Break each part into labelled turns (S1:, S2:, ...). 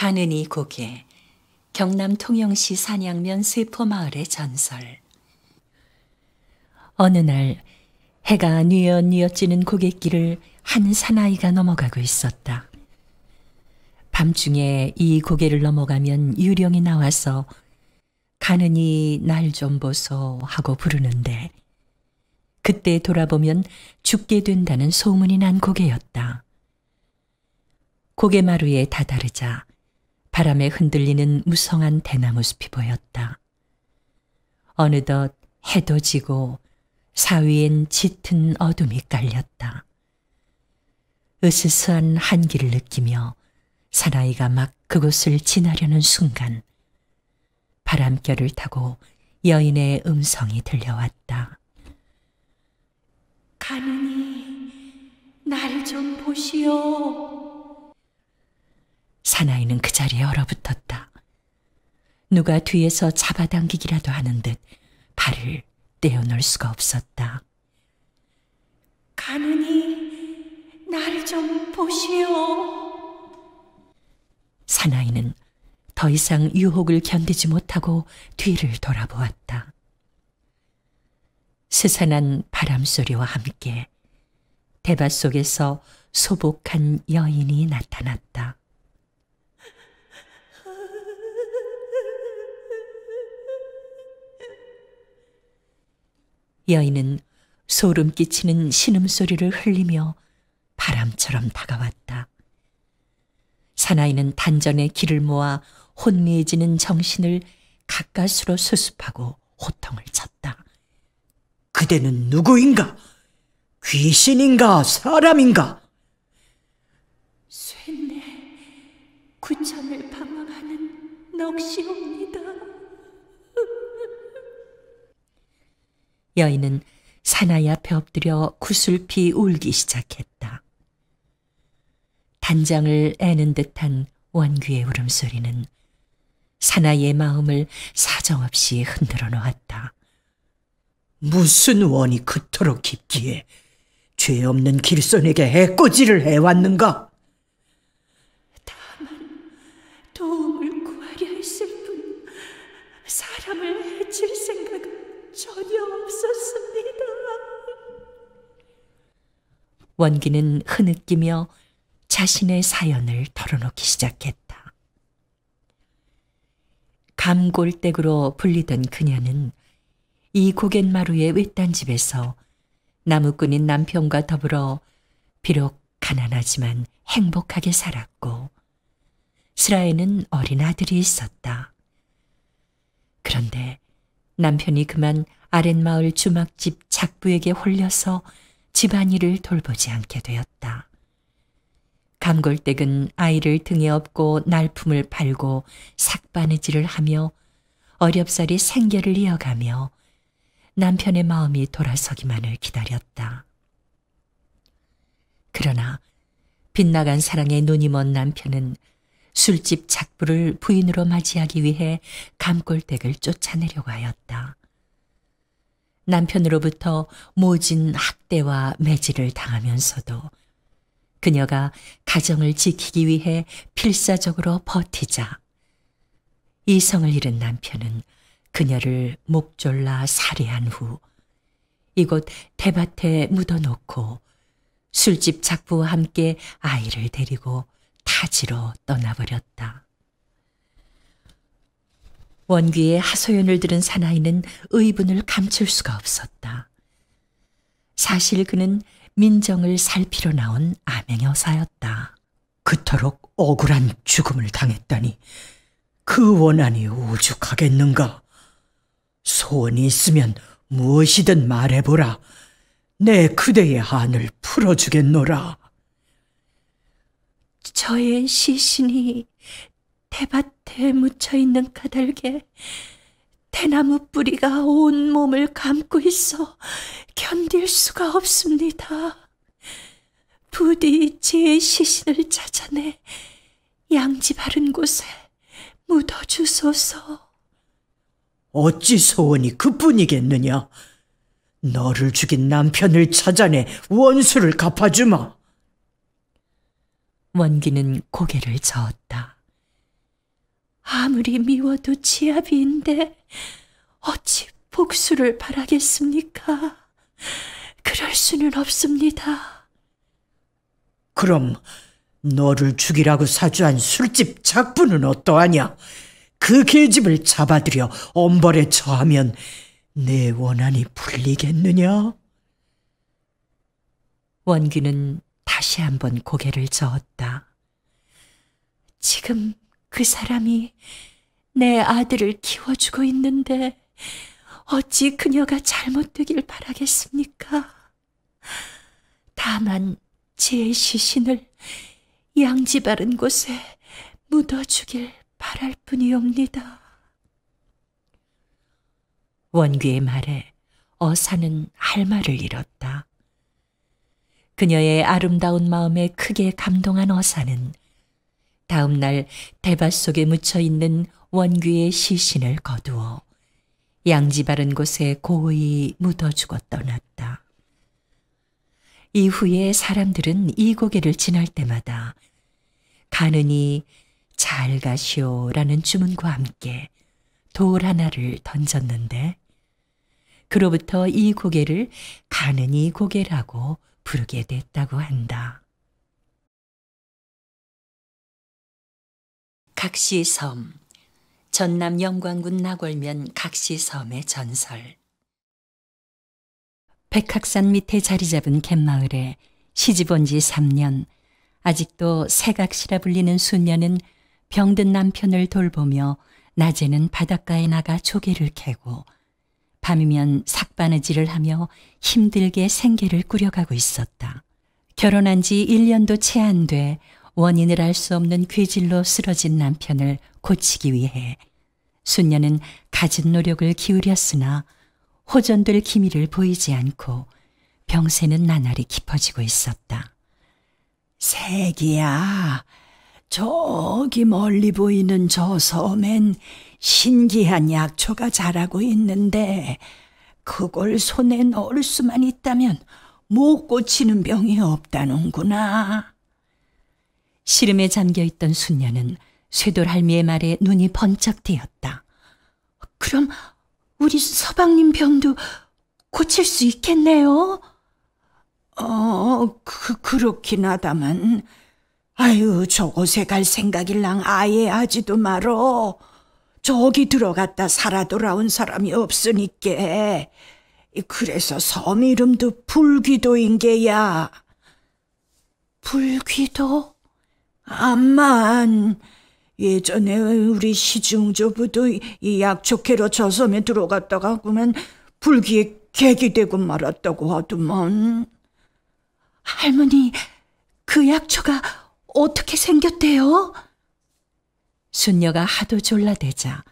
S1: 가느니 고개, 경남 통영시 산양면 세포마을의 전설. 어느 날 해가 뉘엿뉘엿 지는 고갯길을 한 사나이가 넘어가고 있었다. 밤중에 이 고개를 넘어가면 유령이 나와서 가느니 날 좀 보소 하고 부르는데, 그때 돌아보면 죽게 된다는 소문이 난 고개였다. 고개마루에 다다르자 바람에 흔들리는 무성한 대나무 숲이 보였다. 어느덧 해도 지고 사위엔 짙은 어둠이 깔렸다. 으스스한 한기를 느끼며 사나이가 막 그곳을 지나려는 순간 바람결을 타고 여인의 음성이 들려왔다. 가느니 날 좀 보시오. 사나이는 그 자리에 얼어붙었다. 누가 뒤에서 잡아당기기라도 하는 듯 발을 떼어놓을 수가 없었다. 가느니 날 좀 보시오. 사나이는 더 이상 유혹을 견디지 못하고 뒤를 돌아보았다. 스산한 바람소리와 함께 대밭 속에서 소복한 여인이 나타났다. 여인은 소름 끼치는 신음소리를 흘리며 바람처럼 다가왔다. 사나이는 단전에 기를 모아 혼미해지는 정신을 가까스로 수습하고 호통을 쳤다.
S2: 그대는 누구인가? 귀신인가? 사람인가?
S1: 쇠뇌 구천을 방황하는 넋이옵니다. 여인은 사나이 앞에 엎드려 구슬피 울기 시작했다. 단장을 애는 듯한 원귀의 울음소리는 사나이의 마음을 사정없이 흔들어 놓았다.
S2: 무슨 원이 그토록 깊기에 죄 없는 길손에게 해코지를 해왔는가?
S1: 다만 도움을 구하려 했을 뿐 사람을 해칠 생각은 전혀 없었습니다. 원기는 흐느끼며 자신의 사연을 털어놓기 시작했다. 감골댁으로 불리던 그녀는 이 고갯마루의 외딴 집에서 나무꾼인 남편과 더불어 비록 가난하지만 행복하게 살았고, 슬아에는 어린 아들이 있었다. 그런데 남편이 그만 아랫마을 주막집 작부에게 홀려서 집안일을 돌보지 않게 되었다. 감골댁은 아이를 등에 업고 날품을 팔고 삭바느질을 하며 어렵사리 생계를 이어가며 남편의 마음이 돌아서기만을 기다렸다. 그러나 빗나간 사랑에 눈이 먼 남편은 술집 작부를 부인으로 맞이하기 위해 감골댁을 쫓아내려고 하였다. 남편으로부터 모진 학대와 매질을 당하면서도 그녀가 가정을 지키기 위해 필사적으로 버티자 이성을 잃은 남편은 그녀를 목졸라 살해한 후 이곳 대밭에 묻어놓고 술집 작부와 함께 아이를 데리고 타지로 떠나버렸다. 원귀의 하소연을 들은 사나이는 의분을 감출 수가 없었다. 사실 그는 민정을 살피러 나온 암행여사였다.
S2: 그토록 억울한 죽음을 당했다니 그 원한이 오죽하겠는가? 소원이 있으면 무엇이든 말해보라. 내 그대의 한을 풀어주겠노라.
S1: 저의 시신이 대밭에 묻혀있는 까닭에 대나무 뿌리가 온 몸을 감고 있어 견딜 수가 없습니다. 부디 제 시신을 찾아내 양지 바른 곳에 묻어주소서.
S2: 어찌 소원이 그뿐이겠느냐? 너를 죽인 남편을 찾아내 원수를 갚아주마.
S1: 원기는 고개를 저었다. 아무리 미워도 지아비인데 어찌 복수를 바라겠습니까? 그럴 수는 없습니다.
S2: 그럼 너를 죽이라고 사주한 술집 작부는 어떠하냐? 그 계집을 잡아들여 엄벌에 처하면 내 원한이 풀리겠느냐?
S1: 원규는 다시 한번 고개를 저었다. 지금 그 사람이 내 아들을 키워주고 있는데 어찌 그녀가 잘못되길 바라겠습니까? 다만 제 시신을 양지 바른 곳에 묻어주길 바랄 뿐이옵니다. 원규의 말에 어사는 할 말을 잃었다. 그녀의 아름다운 마음에 크게 감동한 어사는 다음 날 대밭 속에 묻혀있는 원규의 시신을 거두어 양지 바른 곳에 고이 묻어주고 떠났다. 이후에 사람들은 이 고개를 지날 때마다 가느니 잘 가시오라는 주문과 함께 돌 하나를 던졌는데 그로부터 이 고개를 가느니 고개라고 부르게 됐다고 한다. 각시섬, 전남 영광군 나골면 각시섬의 전설. 백학산 밑에 자리 잡은 갯마을에 시집 온 지 3년, 아직도 새각시라 불리는 순녀는 병든 남편을 돌보며 낮에는 바닷가에 나가 조개를 캐고 밤이면 삭바느질을 하며 힘들게 생계를 꾸려가고 있었다. 결혼한 지 1년도 채 안 돼 원인을 알 수 없는 괴질로 쓰러진 남편을 고치기 위해 순녀는 갖은 노력을 기울였으나 호전될 기미를 보이지 않고 병세는 나날이 깊어지고 있었다.
S3: 세기야, 저기 멀리 보이는 저 섬엔 신기한 약초가 자라고 있는데 그걸 손에 넣을 수만 있다면 못 고치는 병이 없다는구나.
S1: 시름에 잠겨있던 순녀는 쇠돌 할미의 말에 눈이 번쩍 띄었다.
S3: 그럼 우리 서방님 병도 고칠 수 있겠네요? 그렇긴 하다만 아유, 저곳에 갈 생각일랑 아예 하지도 말어. 저기 들어갔다 살아 돌아온 사람이 없으니까. 그래서 섬 이름도 불귀도인 게야.
S1: 불귀도?
S3: 암만 예전에 우리 시중조부도 이 약초캐로 저 섬에 들어갔다가 그만 불귀에 객이 되고 말았다고 하더만.
S1: 할머니, 그 약초가 어떻게 생겼대요? 순녀가 하도 졸라대자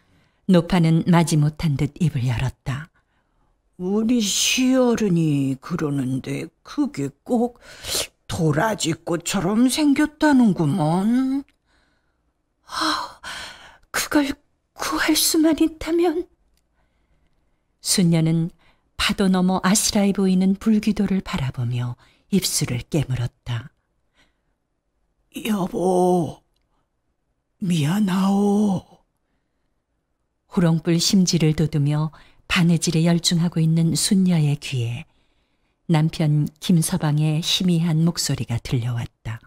S1: 노파는 마지못한 듯 입을 열었다.
S3: 우리 시어른이 그러는데 그게 꼭 도라지꽃처럼 생겼다는구먼.
S1: 그걸 구할 수만 있다면. 순녀는 파도 넘어 아스라이 보이는 불귀도를 바라보며 입술을 깨물었다.
S3: 여보, 미안하오.
S1: 호롱불 심지를 돋우며 바느질에 열중하고 있는 순녀의 귀에 남편 김서방의 희미한 목소리가 들려왔다.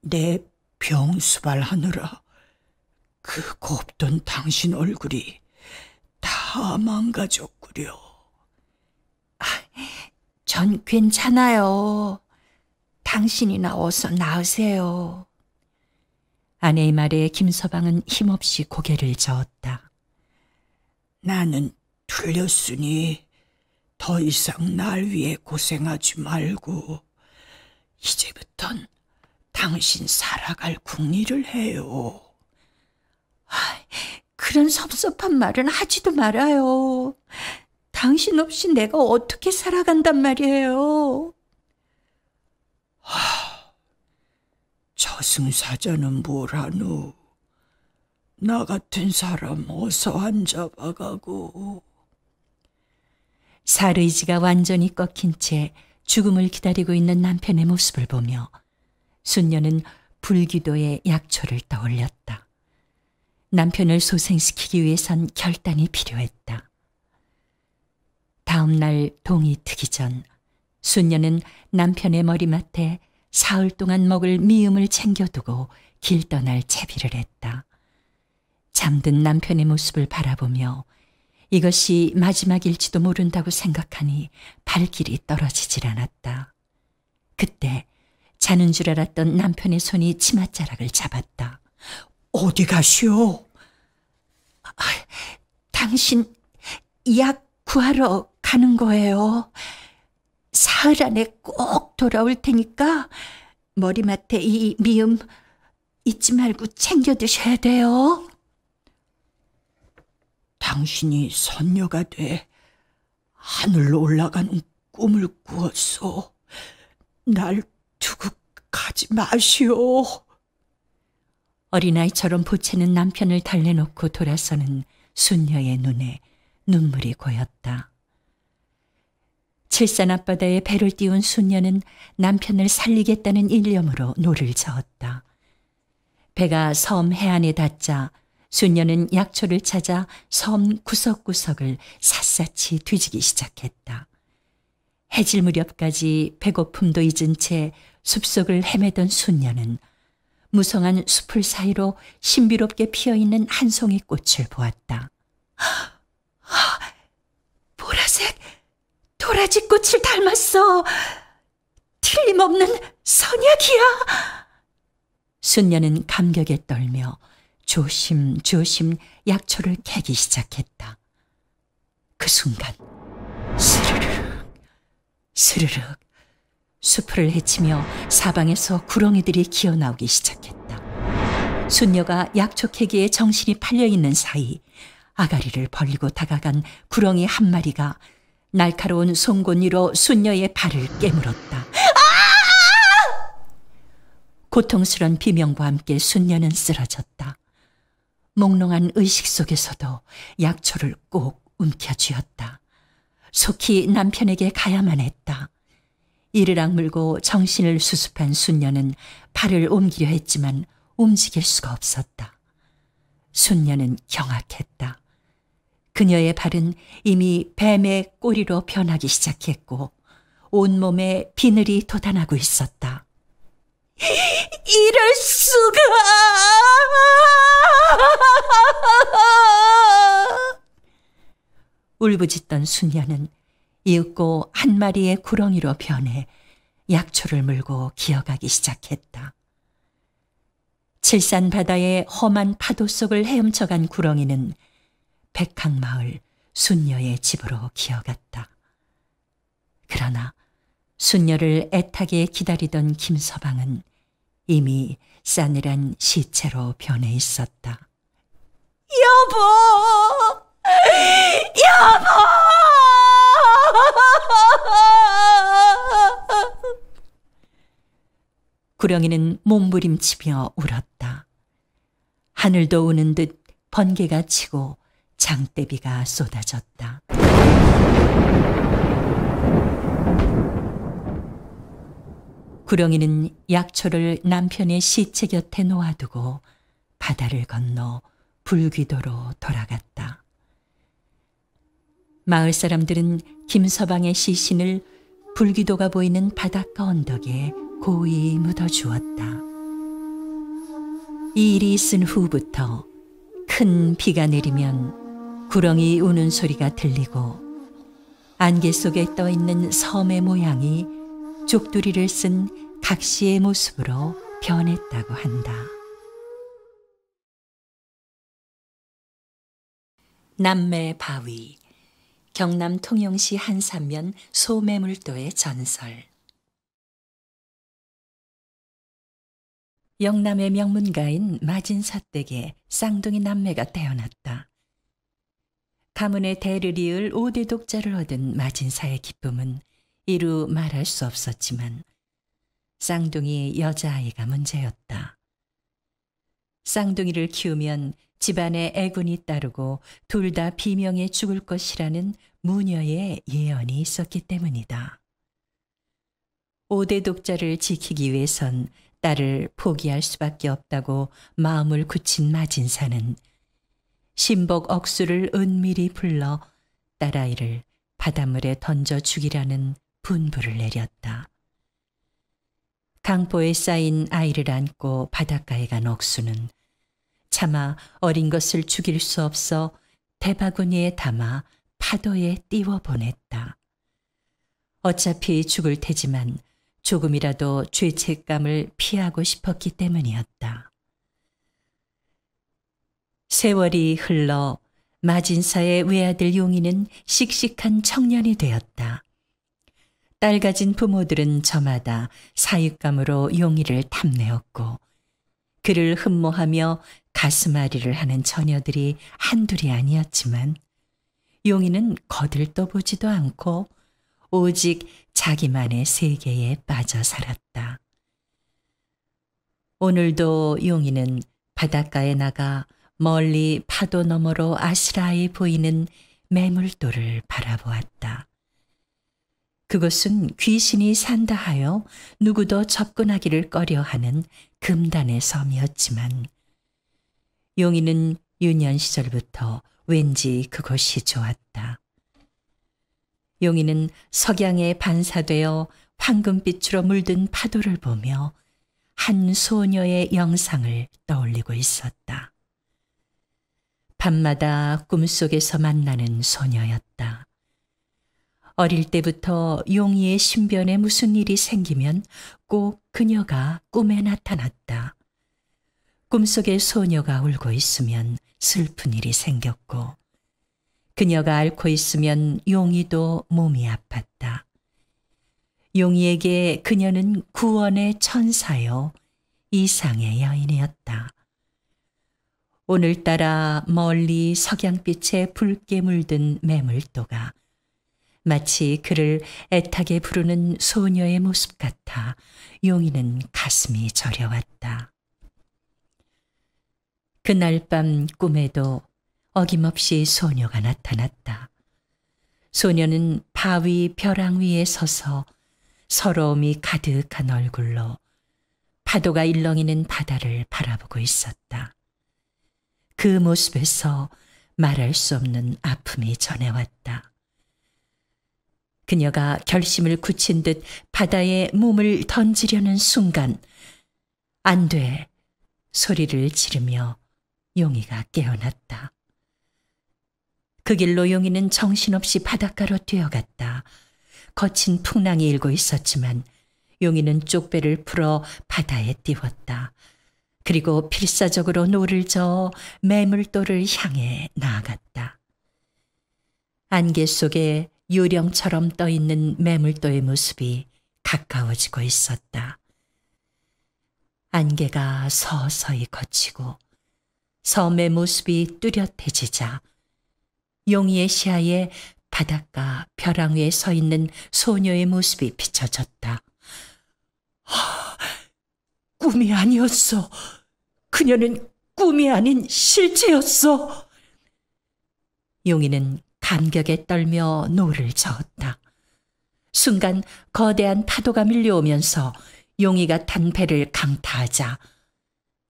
S3: 내 병수발하느라 그 곱던 당신 얼굴이 다 망가졌구려.
S1: 전 괜찮아요. 당신이나 어서 나으세요. 아내의 말에 김서방은 힘없이 고개를 저었다.
S3: 나는 틀렸으니 더 이상 날 위해 고생하지 말고 이제부턴 당신 살아갈 궁리를 해요.
S1: 그런 섭섭한 말은 하지도 말아요. 당신 없이 내가 어떻게 살아간단 말이에요.
S3: 저승사자는 뭘 하노? 나 같은 사람 어서 안 잡아가고.
S1: 살의지가 완전히 꺾인 채 죽음을 기다리고 있는 남편의 모습을 보며 순녀는 불귀도의 약초를 떠올렸다. 남편을 소생시키기 위해선 결단이 필요했다. 다음 날 동이 트기 전 순녀는 남편의 머리맡에 사흘 동안 먹을 미음을 챙겨두고 길 떠날 채비를 했다. 잠든 남편의 모습을 바라보며 이것이 마지막일지도 모른다고 생각하니 발길이 떨어지질 않았다. 그때 자는 줄 알았던 남편의 손이 치맛자락을 잡았다.
S2: 어디 가시오?
S1: 당신 약 구하러 가는 거예요. 사흘 안에 꼭 돌아올 테니까 머리맡에 이 미음 잊지 말고 챙겨 드셔야 돼요.
S3: 당신이 선녀가 돼 하늘로 올라가는 꿈을 꾸었소. 날 두고 가지 마시오.
S1: 어린아이처럼 보채는 남편을 달래놓고 돌아서는 순녀의 눈에 눈물이 고였다. 칠산 앞바다에 배를 띄운 순녀는 남편을 살리겠다는 일념으로 노를 저었다. 배가 섬 해안에 닿자 순녀는 약초를 찾아 섬 구석구석을 샅샅이 뒤지기 시작했다. 해질 무렵까지 배고픔도 잊은 채 숲속을 헤매던 순녀는 무성한 숲을 사이로 신비롭게 피어있는 한 송이 꽃을 보았다. 보라색 도라지꽃을 닮았어. 틀림없는 선약이야. 순녀는 감격에 떨며 조심조심 약초를 캐기 시작했다. 그 순간 스르륵 스르륵 숲을 헤치며 사방에서 구렁이들이 기어나오기 시작했다. 순녀가 약초 캐기에 정신이 팔려있는 사이 아가리를 벌리고 다가간 구렁이 한 마리가 날카로운 송곳니로 순녀의 발을 깨물었다. 고통스런 비명과 함께 순녀는 쓰러졌다. 몽롱한 의식 속에서도 약초를 꼭 움켜쥐었다. 속히 남편에게 가야만 했다. 이를 악물고 정신을 수습한 순녀는 발을 옮기려 했지만 움직일 수가 없었다. 순녀는 경악했다. 그녀의 발은 이미 뱀의 꼬리로 변하기 시작했고 온몸에 비늘이 돋아나고 있었다. 이럴 수가! 울부짖던 순녀는 이윽고 한 마리의 구렁이로 변해 약초를 물고 기어가기 시작했다. 칠산 바다의 험한 파도 속을 헤엄쳐간 구렁이는 백항마을 순녀의 집으로 기어갔다. 그러나 순녀를 애타게 기다리던 김서방은 이미 싸늘한 시체로 변해 있었다. 여보! 여보! 구렁이는 몸부림치며 울었다. 하늘도 우는 듯 번개가 치고 장대비가 쏟아졌다. 구렁이는 약초를 남편의 시체 곁에 놓아두고 바다를 건너 불귀도로 돌아갔다. 마을 사람들은 김서방의 시신을 불귀도가 보이는 바닷가 언덕에 고이 묻어주었다. 이 일이 있은 후부터 큰 비가 내리면 구렁이 우는 소리가 들리고 안개 속에 떠있는 섬의 모양이 족두리를 쓴 각시의 모습으로 변했다고 한다. 남매 바위, 경남 통영시 한산면 소매물도의 전설. 영남의 명문가인 마진사 댁에 쌍둥이 남매가 태어났다. 가문의 대를 이을 5대 독자를 얻은 마진사의 기쁨은 이루 말할 수 없었지만 쌍둥이 여자아이가 문제였다. 쌍둥이를 키우면 집안에 애군이 따르고 둘 다 비명에 죽을 것이라는 무녀의 예언이 있었기 때문이다. 5대 독자를 지키기 위해선 딸을 포기할 수밖에 없다고 마음을 굳힌 마진사는 신복 억수를 은밀히 불러 딸아이를 바닷물에 던져 죽이라는 분부를 내렸다. 강보에 쌓인 아이를 안고 바닷가에 간 억수는 차마 어린 것을 죽일 수 없어 대바구니에 담아 파도에 띄워 보냈다. 어차피 죽을 테지만 조금이라도 죄책감을 피하고 싶었기 때문이었다. 세월이 흘러 마진사의 외아들 용이는 씩씩한 청년이 되었다. 딸 가진 부모들은 저마다 사육감으로 용이를 탐내었고 그를 흠모하며 가슴앓이를 하는 처녀들이 한둘이 아니었지만 용이는 거들떠보지도 않고 오직 자기만의 세계에 빠져 살았다. 오늘도 용이는 바닷가에 나가 멀리 파도 너머로 아스라이 보이는 매물도를 바라보았다. 그것은 귀신이 산다 하여 누구도 접근하기를 꺼려하는 금단의 섬이었지만 용이는 유년 시절부터 왠지 그곳이 좋았다. 용이는 석양에 반사되어 황금빛으로 물든 파도를 보며 한 소녀의 영상을 떠올리고 있었다. 밤마다 꿈속에서 만나는 소녀였다. 어릴 때부터 용이의 신변에 무슨 일이 생기면 꼭 그녀가 꿈에 나타났다. 꿈속에 소녀가 울고 있으면 슬픈 일이 생겼고 그녀가 앓고 있으면 용이도 몸이 아팠다. 용이에게 그녀는 구원의 천사요 이상의 여인이었다. 오늘따라 멀리 석양빛에 붉게 물든 매물도가 마치 그를 애타게 부르는 소녀의 모습 같아 용이는 가슴이 저려왔다. 그날 밤 꿈에도 어김없이 소녀가 나타났다. 소녀는 바위 벼랑 위에 서서 서러움이 가득한 얼굴로 파도가 일렁이는 바다를 바라보고 있었다. 그 모습에서 말할 수 없는 아픔이 전해왔다. 그녀가 결심을 굳힌 듯 바다에 몸을 던지려는 순간 안 돼! 소리를 지르며 용이가 깨어났다. 그 길로 용이는 정신없이 바닷가로 뛰어갔다. 거친 풍랑이 일고 있었지만 용이는 쪽배를 풀어 바다에 띄웠다. 그리고 필사적으로 노를 저어 매물도를 향해 나아갔다. 안개 속에 유령처럼 떠있는 매물도의 모습이 가까워지고 있었다. 안개가 서서히 걷히고 섬의 모습이 뚜렷해지자 용이의 시야에 바닷가 벼랑 위에 서 있는 소녀의 모습이 비춰졌다.
S3: 꿈이 아니었어. 그녀는 꿈이 아닌 실체였어.
S1: 용이는 감격에 떨며 노를 저었다. 순간 거대한 파도가 밀려오면서 용이가 탄 배를 강타하자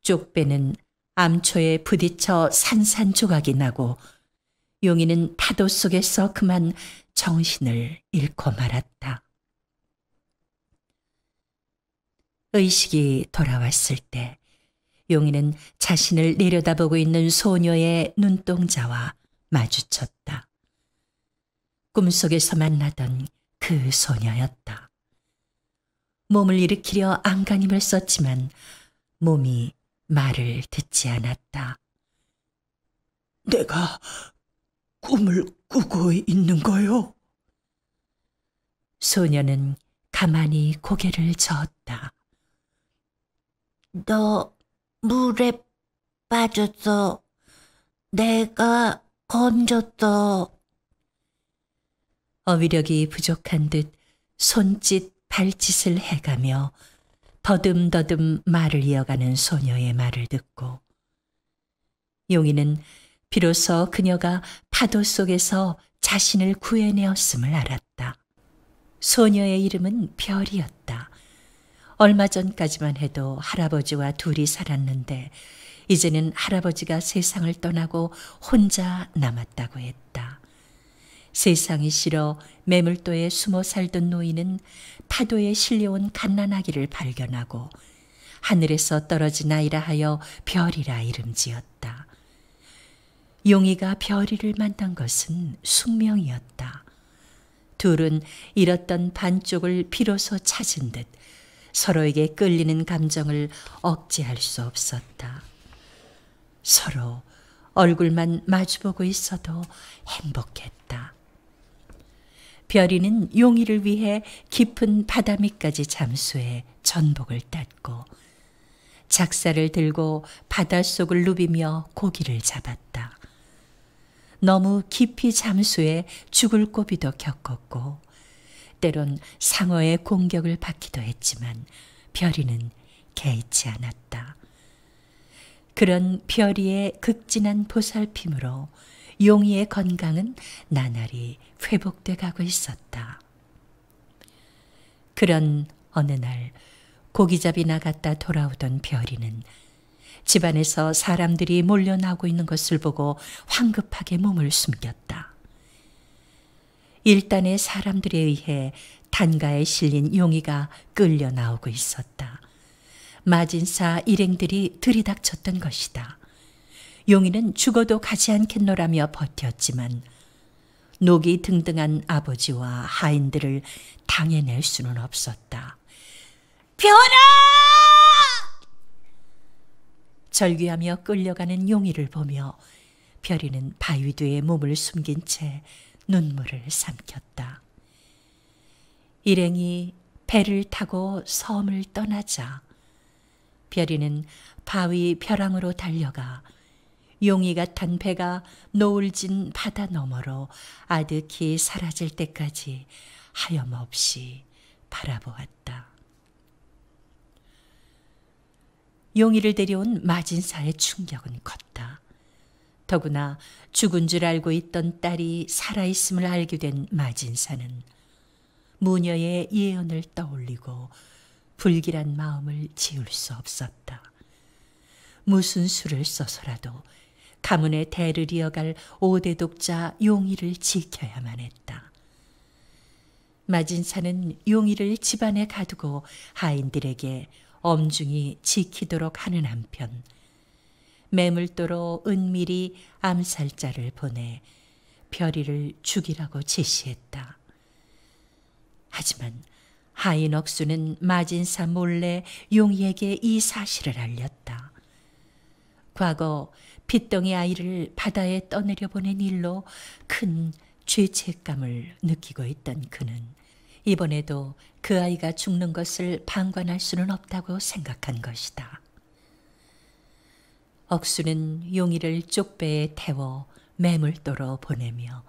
S1: 쪽배는 암초에 부딪혀 산산조각이 나고 용이는 파도 속에서 그만 정신을 잃고 말았다. 의식이 돌아왔을 때 용이는 자신을 내려다보고 있는 소녀의 눈동자와 마주쳤다. 꿈속에서 만나던 그 소녀였다. 몸을 일으키려 안간힘을 썼지만 몸이 말을 듣지 않았다.
S3: 내가 꿈을 꾸고 있는 거요?
S1: 소녀는 가만히 고개를 저었다.
S4: 너 물에 빠졌어. 내가 건졌어.
S1: 어휘력이 부족한 듯 손짓 발짓을 해가며 더듬더듬 말을 이어가는 소녀의 말을 듣고 용이는 비로소 그녀가 파도 속에서 자신을 구해내었음을 알았다. 소녀의 이름은 별이었다. 얼마 전까지만 해도 할아버지와 둘이 살았는데 이제는 할아버지가 세상을 떠나고 혼자 남았다고 했다. 세상이 싫어 매물도에 숨어 살던 노인은 파도에 실려온 갓난아기를 발견하고 하늘에서 떨어진 아이라 하여 별이라 이름지었다. 용이가 별이를 만난 것은 숙명이었다. 둘은 잃었던 반쪽을 비로소 찾은 듯 서로에게 끌리는 감정을 억제할 수 없었다. 서로 얼굴만 마주보고 있어도 행복했다. 별이는 용이를 위해 깊은 바다 밑까지 잠수해 전복을 땄고 작사를 들고 바닷속을 누비며 고기를 잡았다. 너무 깊이 잠수해 죽을 고비도 겪었고 때론 상어의 공격을 받기도 했지만 별이는 개의치 않았다. 그런 별이의 극진한 보살핌으로 용이의 건강은 나날이 회복돼 가고 있었다. 그런 어느 날 고기잡이 나갔다 돌아오던 별이는 집안에서 사람들이 몰려나오고 있는 것을 보고 황급하게 몸을 숨겼다. 일단의 사람들에 의해 단가에 실린 용이가 끌려 나오고 있었다. 마진사 일행들이 들이닥쳤던 것이다. 용이는 죽어도 가지 않겠노라며 버텼지만 녹이 등등한 아버지와 하인들을 당해낼 수는 없었다. 별아! 절규하며 끌려가는 용이를 보며 별이는 바위 뒤에 몸을 숨긴 채 눈물을 삼켰다. 일행이 배를 타고 섬을 떠나자 별이는 바위 벼랑으로 달려가 용이가 탄 배가 노을진 바다 너머로 아득히 사라질 때까지 하염없이 바라보았다. 용이를 데려온 마진사의 충격은 컸다. 더구나 죽은 줄 알고 있던 딸이 살아있음을 알게 된 마진사는 무녀의 예언을 떠올리고 불길한 마음을 지울 수 없었다. 무슨 수를 써서라도 가문의 대를 이어갈 5대 독자 용이를 지켜야만 했다. 마진사는 용이를 집안에 가두고 하인들에게 엄중히 지키도록 하는 한편 매물도로 은밀히 암살자를 보내 별이를 죽이라고 지시했다. 하지만 하인 억수는 마진사 몰래 용이에게 이 사실을 알렸다. 과거 핏덩이 아이를 바다에 떠내려 보낸 일로 큰 죄책감을 느끼고 있던 그는 이번에도 그 아이가 죽는 것을 방관할 수는 없다고 생각한 것이다. 억수는 용이를 쪽배에 태워 매물도로 보내며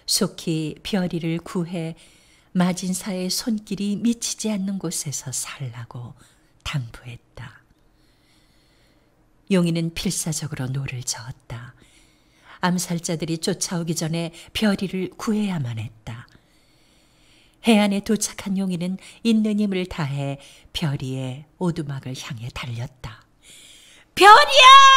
S1: 속히 별이를 구해 마진사의 손길이 미치지 않는 곳에서 살라고 당부했다. 용이는 필사적으로 노를 저었다. 암살자들이 쫓아오기 전에 별이를 구해야만 했다. 해안에 도착한 용이는 있는 힘을 다해 별이의 오두막을 향해 달렸다. 별이야!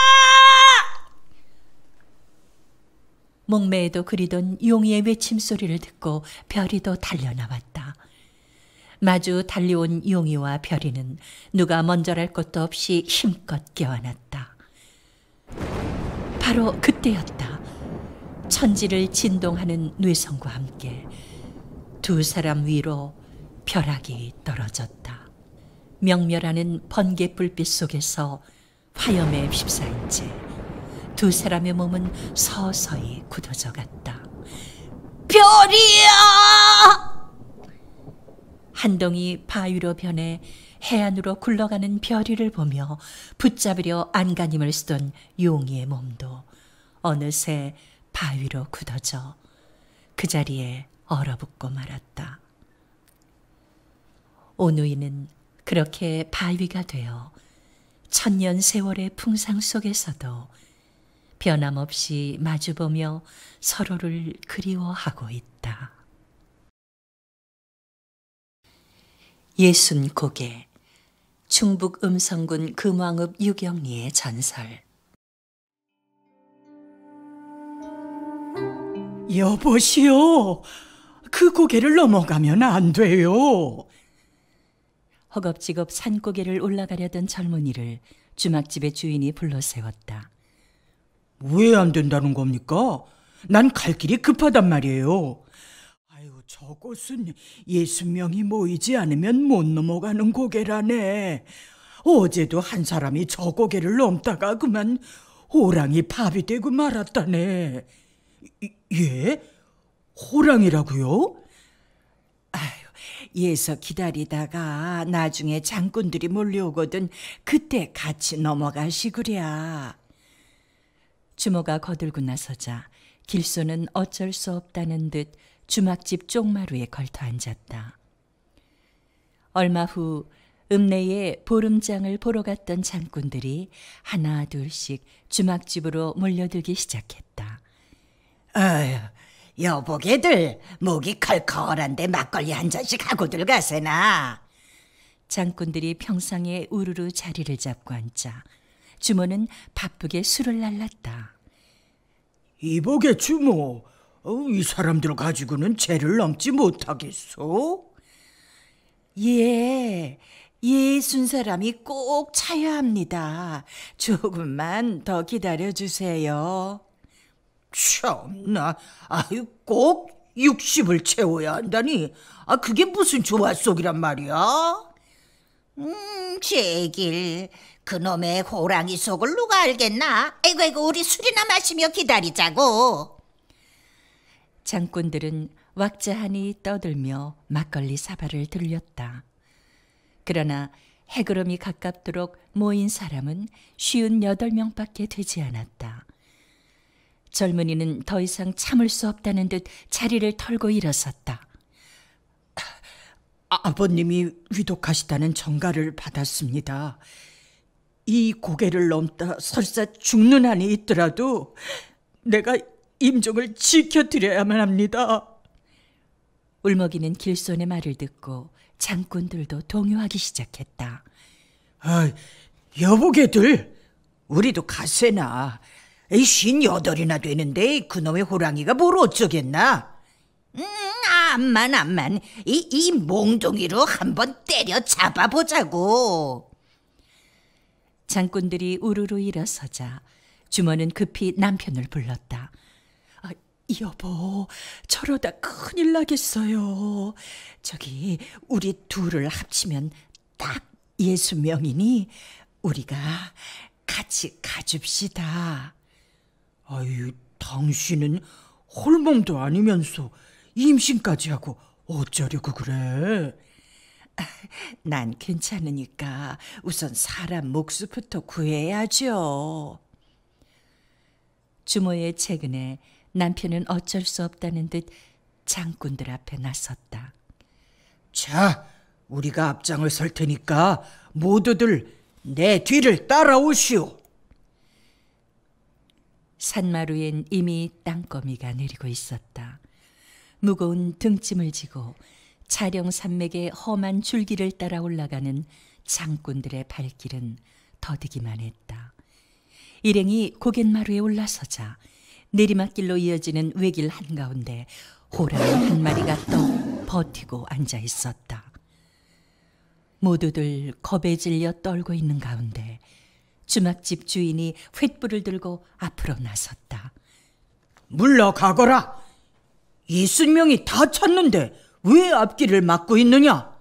S1: 목매에도 그리던 용이의 외침 소리를 듣고 별이도 달려나왔다. 마주 달려온 용이와 별이는 누가 먼저랄 것도 없이 힘껏 껴안았다. 바로 그때였다. 천지를 진동하는 뇌성과 함께 두 사람 위로 벼락이 떨어졌다. 명멸하는 번개 불빛 속에서 화염에 휩싸인 채 두 사람의 몸은 서서히 굳어져 갔다. 별이야! 한동이 바위로 변해 해안으로 굴러가는 별이를 보며 붙잡으려 안간힘을 쓰던 용이의 몸도 어느새 바위로 굳어져 그 자리에 얼어붙고 말았다. 오누이는 그렇게 바위가 되어 천년 세월의 풍상 속에서도 변함없이 마주보며 서로를 그리워하고 있다. 60곡의 충북 음성군 금왕읍 유경리의 전설.
S3: 여보시오, 그 고개를 넘어가면 안 돼요.
S1: 허겁지겁 산고개를 올라가려던 젊은이를 주막집의 주인이 불러 세웠다.
S3: 왜 안 된다는 겁니까? 난 갈 길이 급하단 말이에요. 아유, 저곳은 60명이 모이지 않으면 못 넘어가는 고개라네. 어제도 한 사람이 저 고개를 넘다가 그만 호랑이 밥이 되고 말았다네. 예? 호랑이라고요? 아유, 예서 기다리다가 나중에 장군들이 몰려오거든 그때 같이 넘어가시구랴.
S1: 주모가 거들고 나서자 길소는 어쩔 수 없다는 듯 주막집 쪽마루에 걸터 앉았다. 얼마 후 읍내에 보름장을 보러 갔던 장군들이 하나 둘씩 주막집으로 몰려들기 시작했다.
S2: 아유, 여보게들 목이 컬컬한데 막걸리 한 잔씩 하고들 가세나.
S1: 장군들이 평상에 우르르 자리를 잡고 앉자 주모는 바쁘게 술을 날랐다.
S3: 이보게 주모, 이 사람들 가지고는 죄를 넘지 못하겠소?
S2: 예, 예순 사람이 꼭 차야 합니다. 조금만 더 기다려주세요.
S3: 참나, 아유, 꼭 60을 채워야 한다니. 그게 무슨 조화속이란 말이야?
S2: 제길, 그놈의 호랑이 속을 누가 알겠나? 아이고, 우리 술이나 마시며 기다리자고.
S1: 장군들은 왁자하니 떠들며 막걸리 사발을 들렸다. 그러나 해그름이 가깝도록 모인 사람은 58명밖에 되지 않았다. 젊은이는 더 이상 참을 수 없다는 듯 자리를 털고 일어섰다.
S3: 아버님이 위독하시다는 전가를 받았습니다. 이 고개를 넘다 설사 죽는 한이 있더라도 내가 임종을 지켜드려야만 합니다.
S1: 울먹이는 길손의 말을 듣고 장군들도 동요하기 시작했다.
S3: 여보게들, 우리도 가세나. 58이나 되는데 그놈의 호랑이가 뭘 어쩌겠나?
S2: 암만 이 몽둥이로 한번 때려 잡아보자고.
S1: 장군들이 우르르 일어서자 주모는 급히 남편을 불렀다.
S3: 여보, 저러다 큰일 나겠어요. 저기 우리 둘을 합치면 딱 60명이니 우리가 같이 가줍시다. 아유, 당신은 홀몸도 아니면서 임신까지 하고 어쩌려고 그래? 난 괜찮으니까 우선 사람 몫부터 구해야죠.
S1: 주모의 채근에 남편은 어쩔 수 없다는 듯 장군들 앞에 나섰다.
S3: 자, 우리가 앞장을 설 테니까 모두들 내 뒤를 따라오시오.
S1: 산마루엔 이미 땅거미가 내리고 있었다. 무거운 등짐을 지고 차령 산맥의 험한 줄기를 따라 올라가는 장군들의 발길은 더디기만 했다. 일행이 고갯마루에 올라서자 내리막길로 이어지는 외길 한가운데 호랑이 한 마리가 떡 버티고 앉아 있었다. 모두들 겁에 질려 떨고 있는 가운데 주막집 주인이 횃불을 들고 앞으로 나섰다.
S3: 물러가거라. 60명이 다 찼는데 왜 앞길을 막고 있느냐?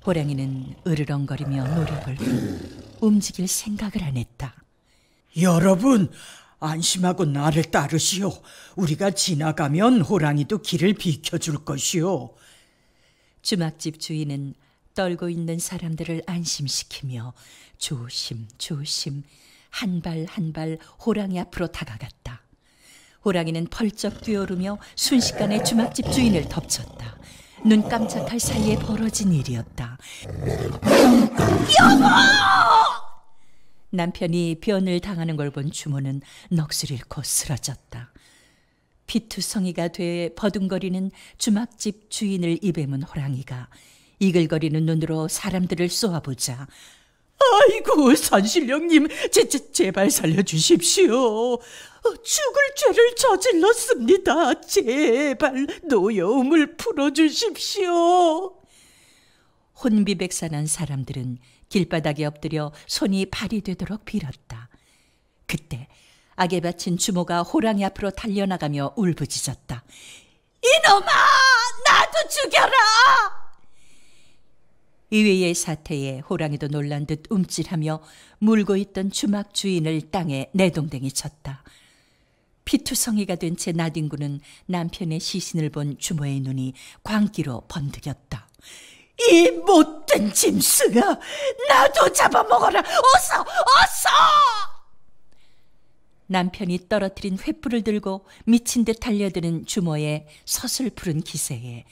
S1: 호랑이는 으르렁거리며 노력을 움직일 생각을 안 했다.
S3: 여러분, 안심하고 나를 따르시오. 우리가 지나가면 호랑이도 길을 비켜줄 것이오.
S1: 주막집 주인은 떨고 있는 사람들을 안심시키며 조심조심 한 발 한 발 호랑이 앞으로 다가갔다. 호랑이는 펄쩍 뛰어오르며 순식간에 주막집 주인을 덮쳤다. 눈 깜짝할 사이에 벌어진 일이었다. 여보! 남편이 변을 당하는 걸 본 주모는 넋을 잃고 쓰러졌다. 피투성이가 돼 버둥거리는 주막집 주인을 입에문 호랑이가 이글거리는 눈으로 사람들을 쏘아보자
S3: 아이고, 산신령님, 제발 살려주십시오. 죽을 죄를 저질렀습니다. 제발 노여움을 풀어주십시오.
S1: 혼비백산한 사람들은 길바닥에 엎드려 손이 발이 되도록 빌었다. 그때 악에 바친 주모가 호랑이 앞으로 달려나가며 울부짖었다. 이놈아, 나도 죽여라! 이외의 사태에 호랑이도 놀란 듯 움찔하며 물고 있던 주막 주인을 땅에 내동댕이 쳤다. 피투성이가 된 채 나뒹구는 남편의 시신을 본 주모의 눈이 광기로 번득였다. 이 못된 짐승아, 나도 잡아먹어라. 어서! 남편이 떨어뜨린 횃불을 들고 미친 듯 달려드는 주모의 서슬푸른 기세에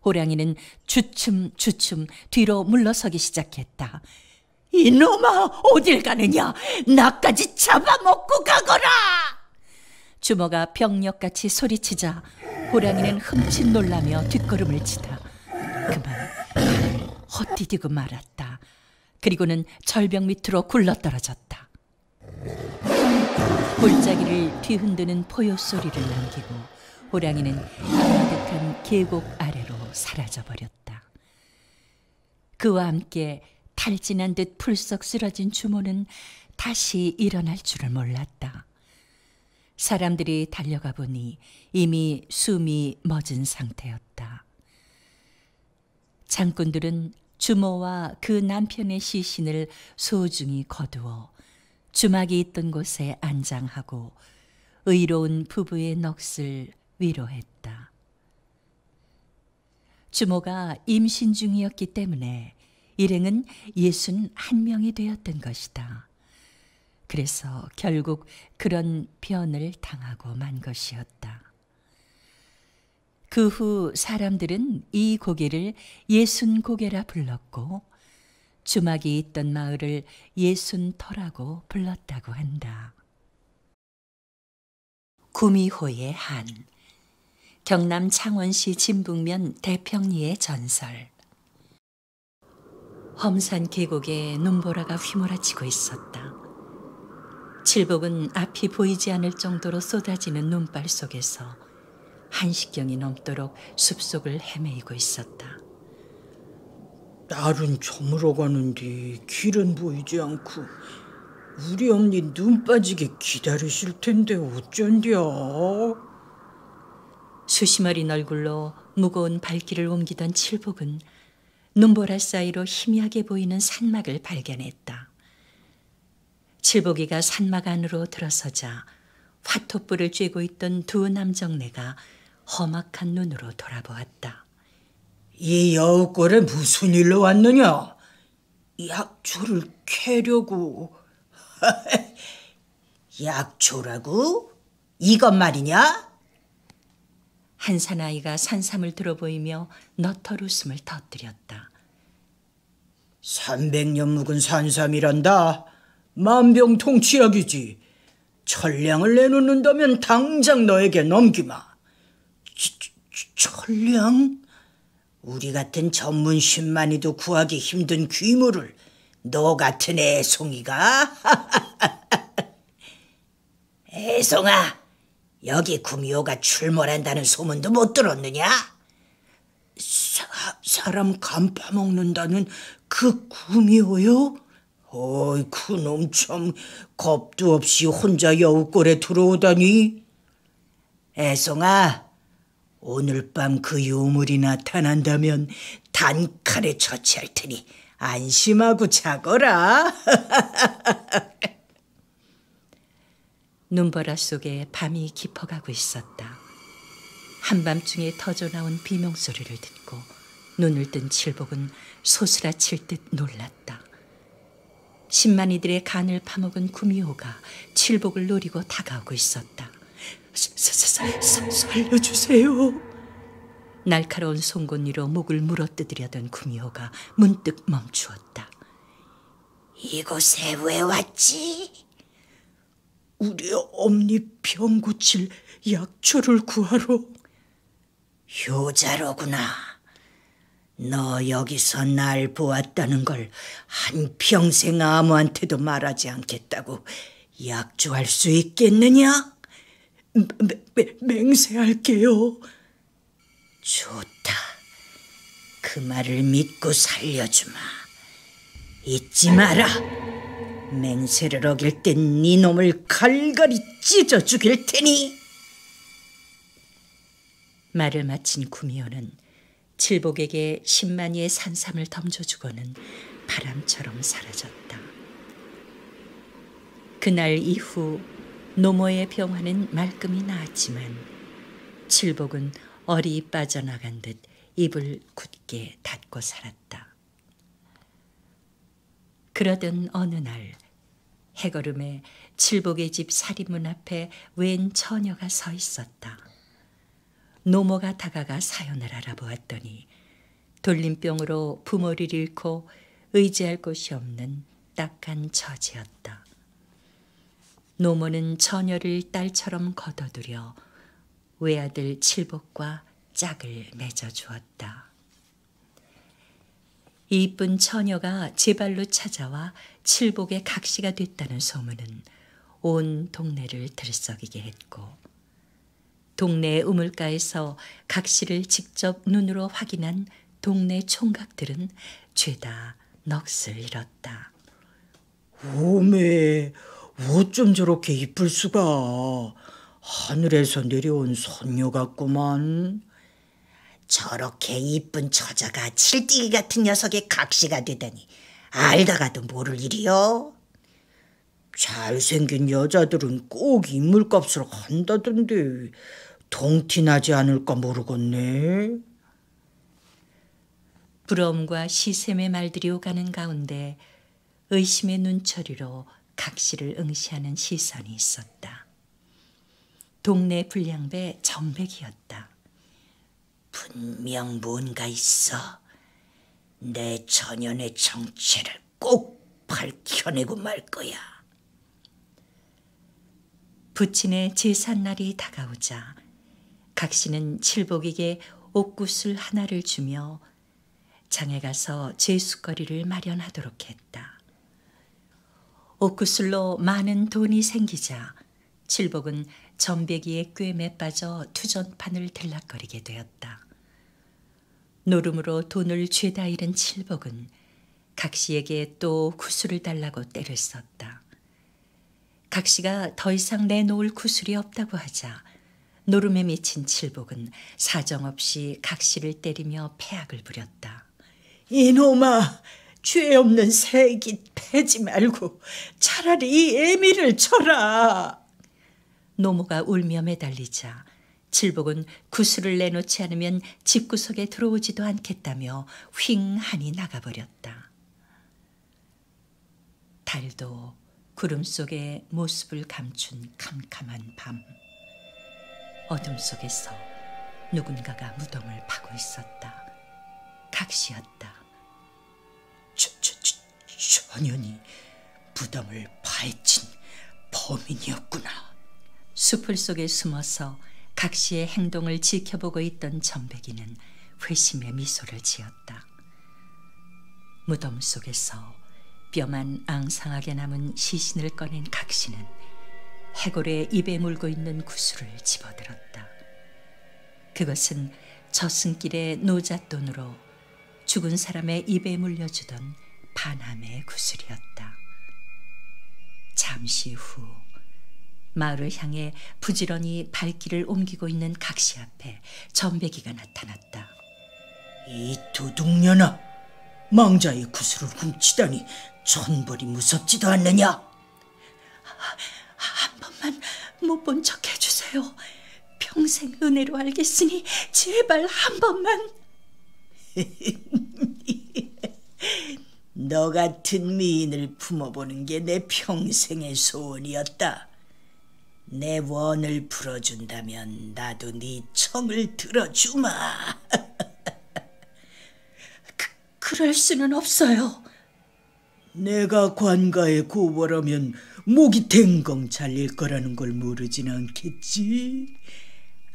S1: 호랑이는 주춤 뒤로 물러서기 시작했다. 이놈아, 어딜 가느냐? 나까지 잡아먹고 가거라! 주모가 병력같이 소리치자 호랑이는 흠칫 놀라며 뒷걸음을 치다 그만 헛디디고 말았다. 그리고는 절벽 밑으로 굴러떨어졌다. 골짜기를 뒤흔드는 포효 소리를 남기고 호랑이는 가득한 계곡 아래로 사라져버렸다. 그와 함께 탈진한 듯 풀썩 쓰러진 주모는 다시 일어날 줄을 몰랐다. 사람들이 달려가 보니 이미 숨이 멎은 상태였다. 장군들은 주모와 그 남편의 시신을 소중히 거두어 주막이 있던 곳에 안장하고 의로운 부부의 넋을 위로했다. 주모가 임신 중이었기 때문에 일행은 61명이 되었던 것이다. 그래서 결국 그런 변을 당하고 만 것이었다. 그 후 사람들은 이 고개를 예순고개라 불렀고 주막이 있던 마을을 예순터라고 불렀다고 한다. 구미호의 한, 경남 창원시 진북면 대평리의 전설. 험산 계곡에 눈보라가 휘몰아치고 있었다. 칠복은 앞이 보이지 않을 정도로 쏟아지는 눈발 속에서 한시경이 넘도록 숲속을 헤매이고 있었다.
S3: 날은 저물어 가는데 길은 보이지 않고 우리 엄니 눈 빠지게 기다리실 텐데 어쩐디야.
S1: 수심어린 얼굴로 무거운 발길을 옮기던 칠복은 눈보라 사이로 희미하게 보이는 산막을 발견했다. 칠복이가 산막 안으로 들어서자 화토불을 쬐고 있던 두 남정네가 험악한 눈으로 돌아보았다.
S3: 이 여우꼴에 무슨 일로 왔느냐? 약초를 캐려고.
S2: 약초라고? 이것 말이냐?
S1: 한 사나이가 산삼을 들어보이며 너털 웃음을 터뜨렸다.
S3: 300년 묵은 산삼이란다. 만병통치약이지. 천량을 내놓는다면 당장 너에게 넘기마. 천량?
S2: 우리 같은 전문 신만이도 구하기 힘든 귀물을 너 같은 애송이가? 애송아, 여기 구미호가 출몰한다는 소문도 못 들었느냐?
S3: 사람 간 파먹는다는 그 구미호요? 어이, 그놈 참 겁도 없이 혼자 여우꼴에 들어오다니.
S2: 애송아, 오늘 밤 그 유물이 나타난다면 단칼에 처치할 테니 안심하고 자거라.
S1: 눈보라 속에 밤이 깊어가고 있었다. 한밤중에 터져나온 비명소리를 듣고 눈을 뜬 칠복은 소스라칠 듯 놀랐다. 10만이들의 간을 파먹은 구미호가 칠복을 노리고 다가오고 있었다.
S3: 살려주세요.
S1: 날카로운 송곳니로 목을 물어뜯으려던 구미호가 문득 멈추었다.
S2: 이곳에 왜 왔지?
S3: 우리 엄니 병 고칠 약초를 구하러.
S2: 효자로구나.
S3: 너 여기서 날 보았다는 걸 한평생 아무한테도 말하지 않겠다고 약조할 수 있겠느냐? 맹세할게요. 좋다. 그 말을 믿고 살려주마. 잊지 마라. 맹세를 어길 땐 네 놈을 갈갈이 찢어 죽일 테니.
S1: 말을 마친 구미호는 칠복에게 10만이의 산삼을 던져주고는 바람처럼 사라졌다. 그날 이후 노모의 병화는 말끔히 나았지만 칠복은 얼이 빠져나간 듯 입을 굳게 닫고 살았다. 그러던 어느 날 해걸음에 칠복의 집 사리문 앞에 웬 처녀가 서 있었다. 노모가 다가가 사연을 알아보았더니 돌림병으로 부모를 잃고 의지할 곳이 없는 딱한 처지였다. 노모는 처녀를 딸처럼 거둬들여 외아들 칠복과 짝을 맺어주었다. 이쁜 처녀가 제 발로 찾아와 칠복의 각시가 됐다는 소문은 온 동네를 들썩이게 했고 동네 우물가에서 각시를 직접 눈으로 확인한 동네 총각들은 죄다 넋을 잃었다.
S3: 오메, 어쩜 저렇게 이쁠 수가. 하늘에서 내려온 선녀 같구만.
S2: 저렇게 이쁜 처자가 칠띠기 같은 녀석의 각시가 되다니 알다가도 모를 일이요.
S3: 잘생긴 여자들은 꼭 인물값을 한다던데 동티나지 않을까 모르겠네.
S1: 부러움과 시샘의 말들이 오가는 가운데 의심의 눈초리로 각시를 응시하는 시선이 있었다. 동네 불량배 점백이었다.
S2: 분명 뭔가 있어. 내 처녀의 정체를 꼭 밝혀내고 말 거야.
S1: 부친의 제삿날이 다가오자 각시는 칠복에게 옥구슬 하나를 주며 장에 가서 제수거리를 마련하도록 했다. 옥구슬로 많은 돈이 생기자 칠복은 점배기의 꿰매 빠져 투전판을 들락거리게 되었다. 노름으로 돈을 죄다 잃은 칠복은 각시에게 또 구슬을 달라고 떼를 썼다. 각시가 더 이상 내놓을 구슬이 없다고 하자 노름에 미친 칠복은 사정없이 각시를 때리며 패악을 부렸다.
S3: 이놈아, 죄 없는 새끼 패지 말고 차라리 이 애미를 쳐라.
S1: 노모가 울며 매달리자 칠복은 구슬을 내놓지 않으면 집구석에 들어오지도 않겠다며 휑하니 나가버렸다. 달도 구름 속에 모습을 감춘 캄캄한 밤. 어둠 속에서 누군가가 무덤을 파고 있었다. 각시였다.
S3: 전현이 무덤을 파헤친 범인이었구나.
S1: 숲을 속에 숨어서 각시의 행동을 지켜보고 있던 점백이는 회심의 미소를 지었다. 무덤 속에서 뼈만 앙상하게 남은 시신을 꺼낸 각시는 해골의 입에 물고 있는 구슬을 집어들었다. 그것은 저승길의 노잣돈으로 죽은 사람의 입에 물려주던 반함의 구슬이었다. 잠시 후 마을을 향해 부지런히 발길을 옮기고 있는 각시 앞에 점배기가 나타났다.
S3: 이 도둑년아, 망자의 구슬을 훔치다니 천벌이 무섭지도 않느냐?
S1: 한 번만 못 본 척 해주세요. 평생 은혜로 알겠으니 제발 한 번만.
S3: 너 같은 미인을 품어보는 게 내 평생의 소원이었다. 내 원을 풀어준다면 나도 네 청을 들어주마.
S1: 그럴 수는 없어요.
S3: 내가 관가에 고벌하면 목이 댕강 잘릴 거라는 걸 모르진 않겠지?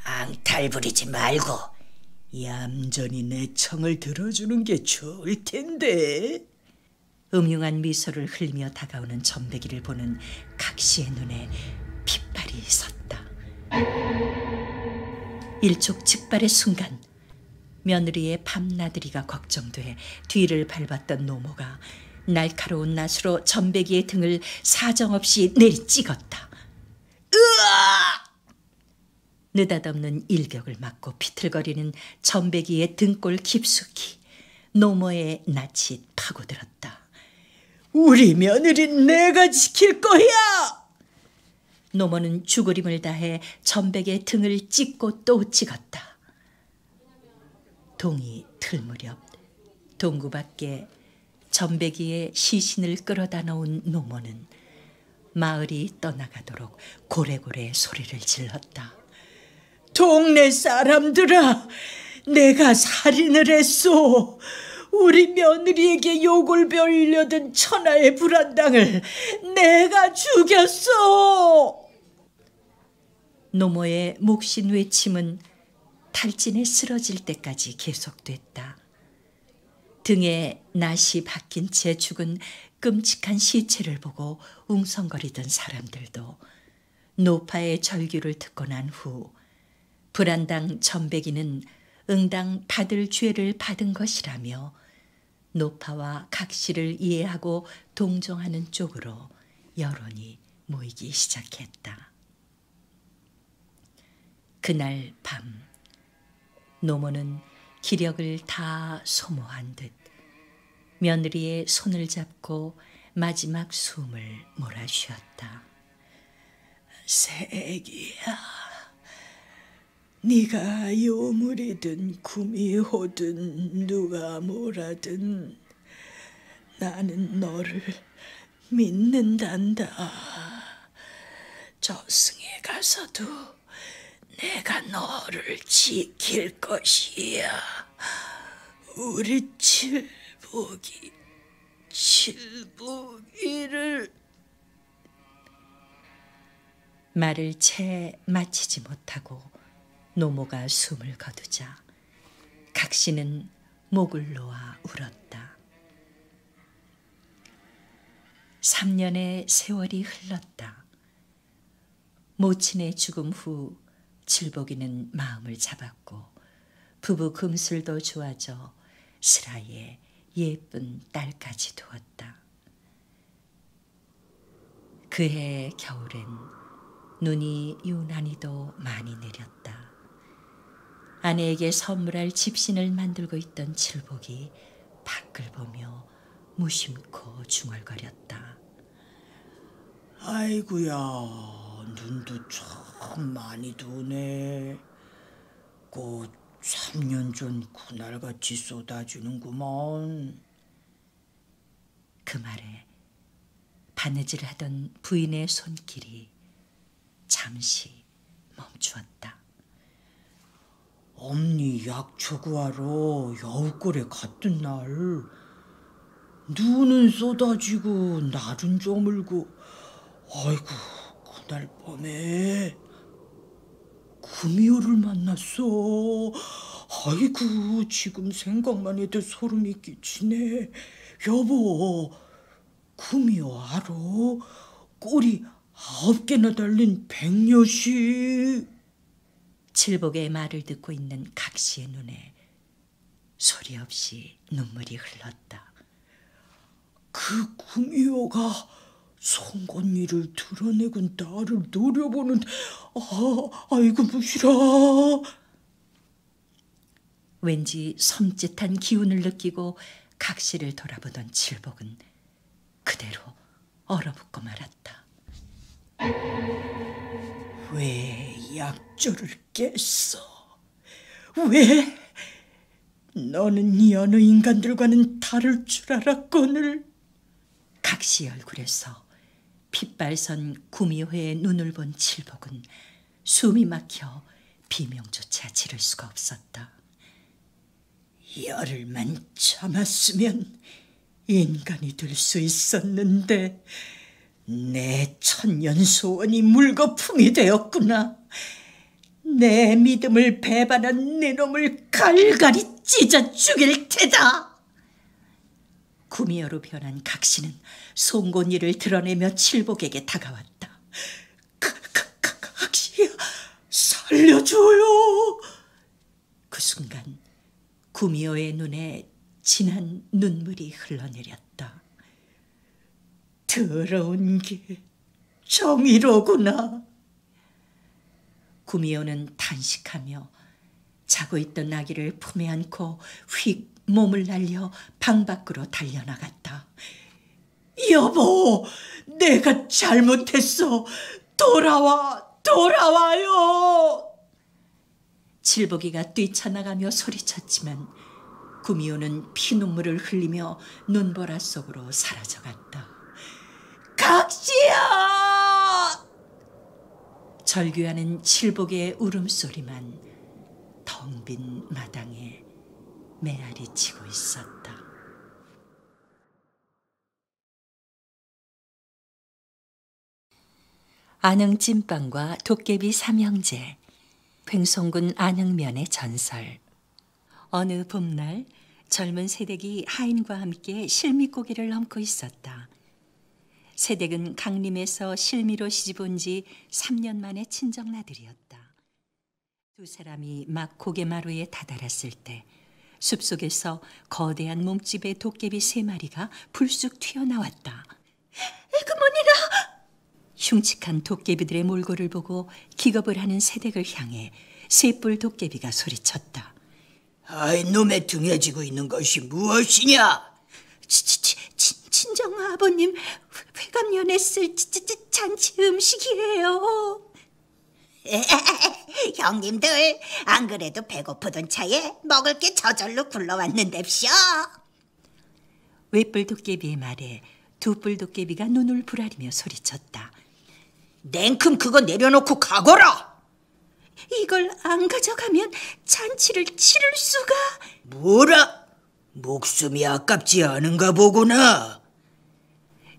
S2: 앙탈 부리지 말고
S3: 얌전히 내 청을 들어주는 게 좋을 텐데.
S1: 음흉한 미소를 흘리며 다가오는 전배기를 보는 각시의 눈에 핏발이 섰다. 일촉즉발의 순간 며느리의 밤나들이가 걱정돼 뒤를 밟았던 노모가 날카로운 낫으로 전배기의 등을 사정없이 내리찍었다. 으아! 느닷없는 일격을 맞고 비틀거리는 전배기의 등골 깊숙이 노모의 낯이 파고들었다.
S3: 우리 며느린 내가 지킬 거야!
S1: 노모는 죽으림을 다해 전백의 등을 찢고 또 찍었다. 동이 틀 무렵 동구 밖에 전배기의 시신을 끌어다 놓은 노모는 마을이 떠나가도록 고래고래 소리를 질렀다.
S3: 동네 사람들아, 내가 살인을 했소. 우리 며느리에게 욕을 베이려던 천하의 불안당을 내가 죽였소.
S1: 노모의 목신 외침은 탈진에 쓰러질 때까지 계속됐다. 등에 낫이 박힌 채 죽은 끔찍한 시체를 보고 웅성거리던 사람들도 노파의 절규를 듣고 난 후 불안당 전배기는 응당 받을 죄를 받은 것이라며 노파와 각시를 이해하고 동정하는 쪽으로 여론이 모이기 시작했다. 그날 밤 노모는 기력을 다 소모한 듯 며느리의 손을 잡고 마지막 숨을 몰아쉬었다.
S3: 새끼야, 네가 요물이든 구미호든 누가 뭐라든 나는 너를 믿는단다. 저승에 가서도 내가 너를 지킬 것이야. 우리 칠복이를.
S1: 말을 채 마치지 못하고 노모가 숨을 거두자 각시는 목을 놓아 울었다. 3년의 세월이 흘렀다. 모친의 죽음 후 칠복이는 마음을 잡았고 부부 금슬도 좋아져 슬하에 예쁜 딸까지 두었다. 그해 겨울엔 눈이 유난히도 많이 내렸다. 아내에게 선물할 집신을 만들고 있던 칠복이 밖을 보며 무심코 중얼거렸다.
S3: 아이고야, 눈도 참 많이 두네. 곧 3년 전 그날같이 쏟아지는구먼.
S1: 그 말에 바느질하던 부인의 손길이 잠시 멈추었다.
S3: 엄니 약초 구하러 여우골에 갔던 날 눈은 쏟아지고 날은 저물고, 아이고 그날 밤에 구미호를 만났어. 아이고 지금 생각만 해도 소름이 끼치네. 여보, 구미호 알아? 꼬리 9개나 달린 백녀시.
S1: 칠복의 말을 듣고 있는 각시의 눈에 소리 없이 눈물이 흘렀다.
S3: 그 구미호가 송곳니를 드러내고 나를 노려보는, 아이고 무시라.
S1: 왠지 섬찟한 기운을 느끼고 각시를 돌아보던 칠복은 그대로 얼어붙고 말았다.
S3: 왜 약조를 깼어? 왜? 너는 여느 인간들과는 다를 줄 알았거늘.
S1: 각시 얼굴에서 핏발선 구미호의 눈을 본 칠복은 숨이 막혀 비명조차 지를 수가 없었다.
S3: 열흘만 참았으면 인간이 될 수 있었는데 내 천년 소원이 물거품이 되었구나. 내 믿음을 배반한 내 놈을 갈갈이 찢어 죽일 테다.
S1: 구미호로 변한 각시는 송곳니를 드러내며 칠복에게 다가왔다.
S3: 각시야, 살려줘요.
S1: 그 순간 구미호의 눈에 진한 눈물이 흘러내렸다.
S3: 더러운 게 정의로구나.
S1: 구미호는 탄식하며 자고 있던 아기를 품에 안고 휙 몸을 날려 방 밖으로 달려나갔다.
S3: 여보, 내가 잘못했어. 돌아와요.
S1: 칠복이가 뛰쳐나가며 소리쳤지만 구미호는 피눈물을 흘리며 눈보라 속으로 사라져갔다.
S3: 각시야!
S1: 절규하는 칠복의 울음소리만 텅 빈 마당에 메아리 치고 있었다. 안흥 찐빵과 도깨비 삼형제, 횡성군 안흥면의 전설. 어느 봄날 젊은 새댁이 하인과 함께 실미고개를 넘고 있었다. 새댁은 강림에서 실미로 시집온 지 3년 만에 친정나들이었다. 두 사람이 막 고개마루에 다다랐을 때 숲속에서 거대한 몸집의 도깨비 3마리가 불쑥 튀어나왔다. 에그머니라! 흉측한 도깨비들의 몰골을 보고 기겁을 하는 새댁을 향해 셋불 도깨비가 소리쳤다.
S3: 아이, 놈의 등에 지고 있는 것이 무엇이냐?
S1: 친정 아버님 회감년에 쓸 잔치 음식이에요.
S2: 형님들, 안 그래도 배고프던 차에 먹을 게 저절로 굴러왔는데쇼.
S1: 웹불 도깨비의 말에 두뿔 도깨비가 눈을 부라리며 소리쳤다.
S3: 냉큼 그거 내려놓고 가거라.
S1: 이걸 안 가져가면 잔치를 치를 수가.
S3: 뭐라? 목숨이 아깝지 않은가 보구나.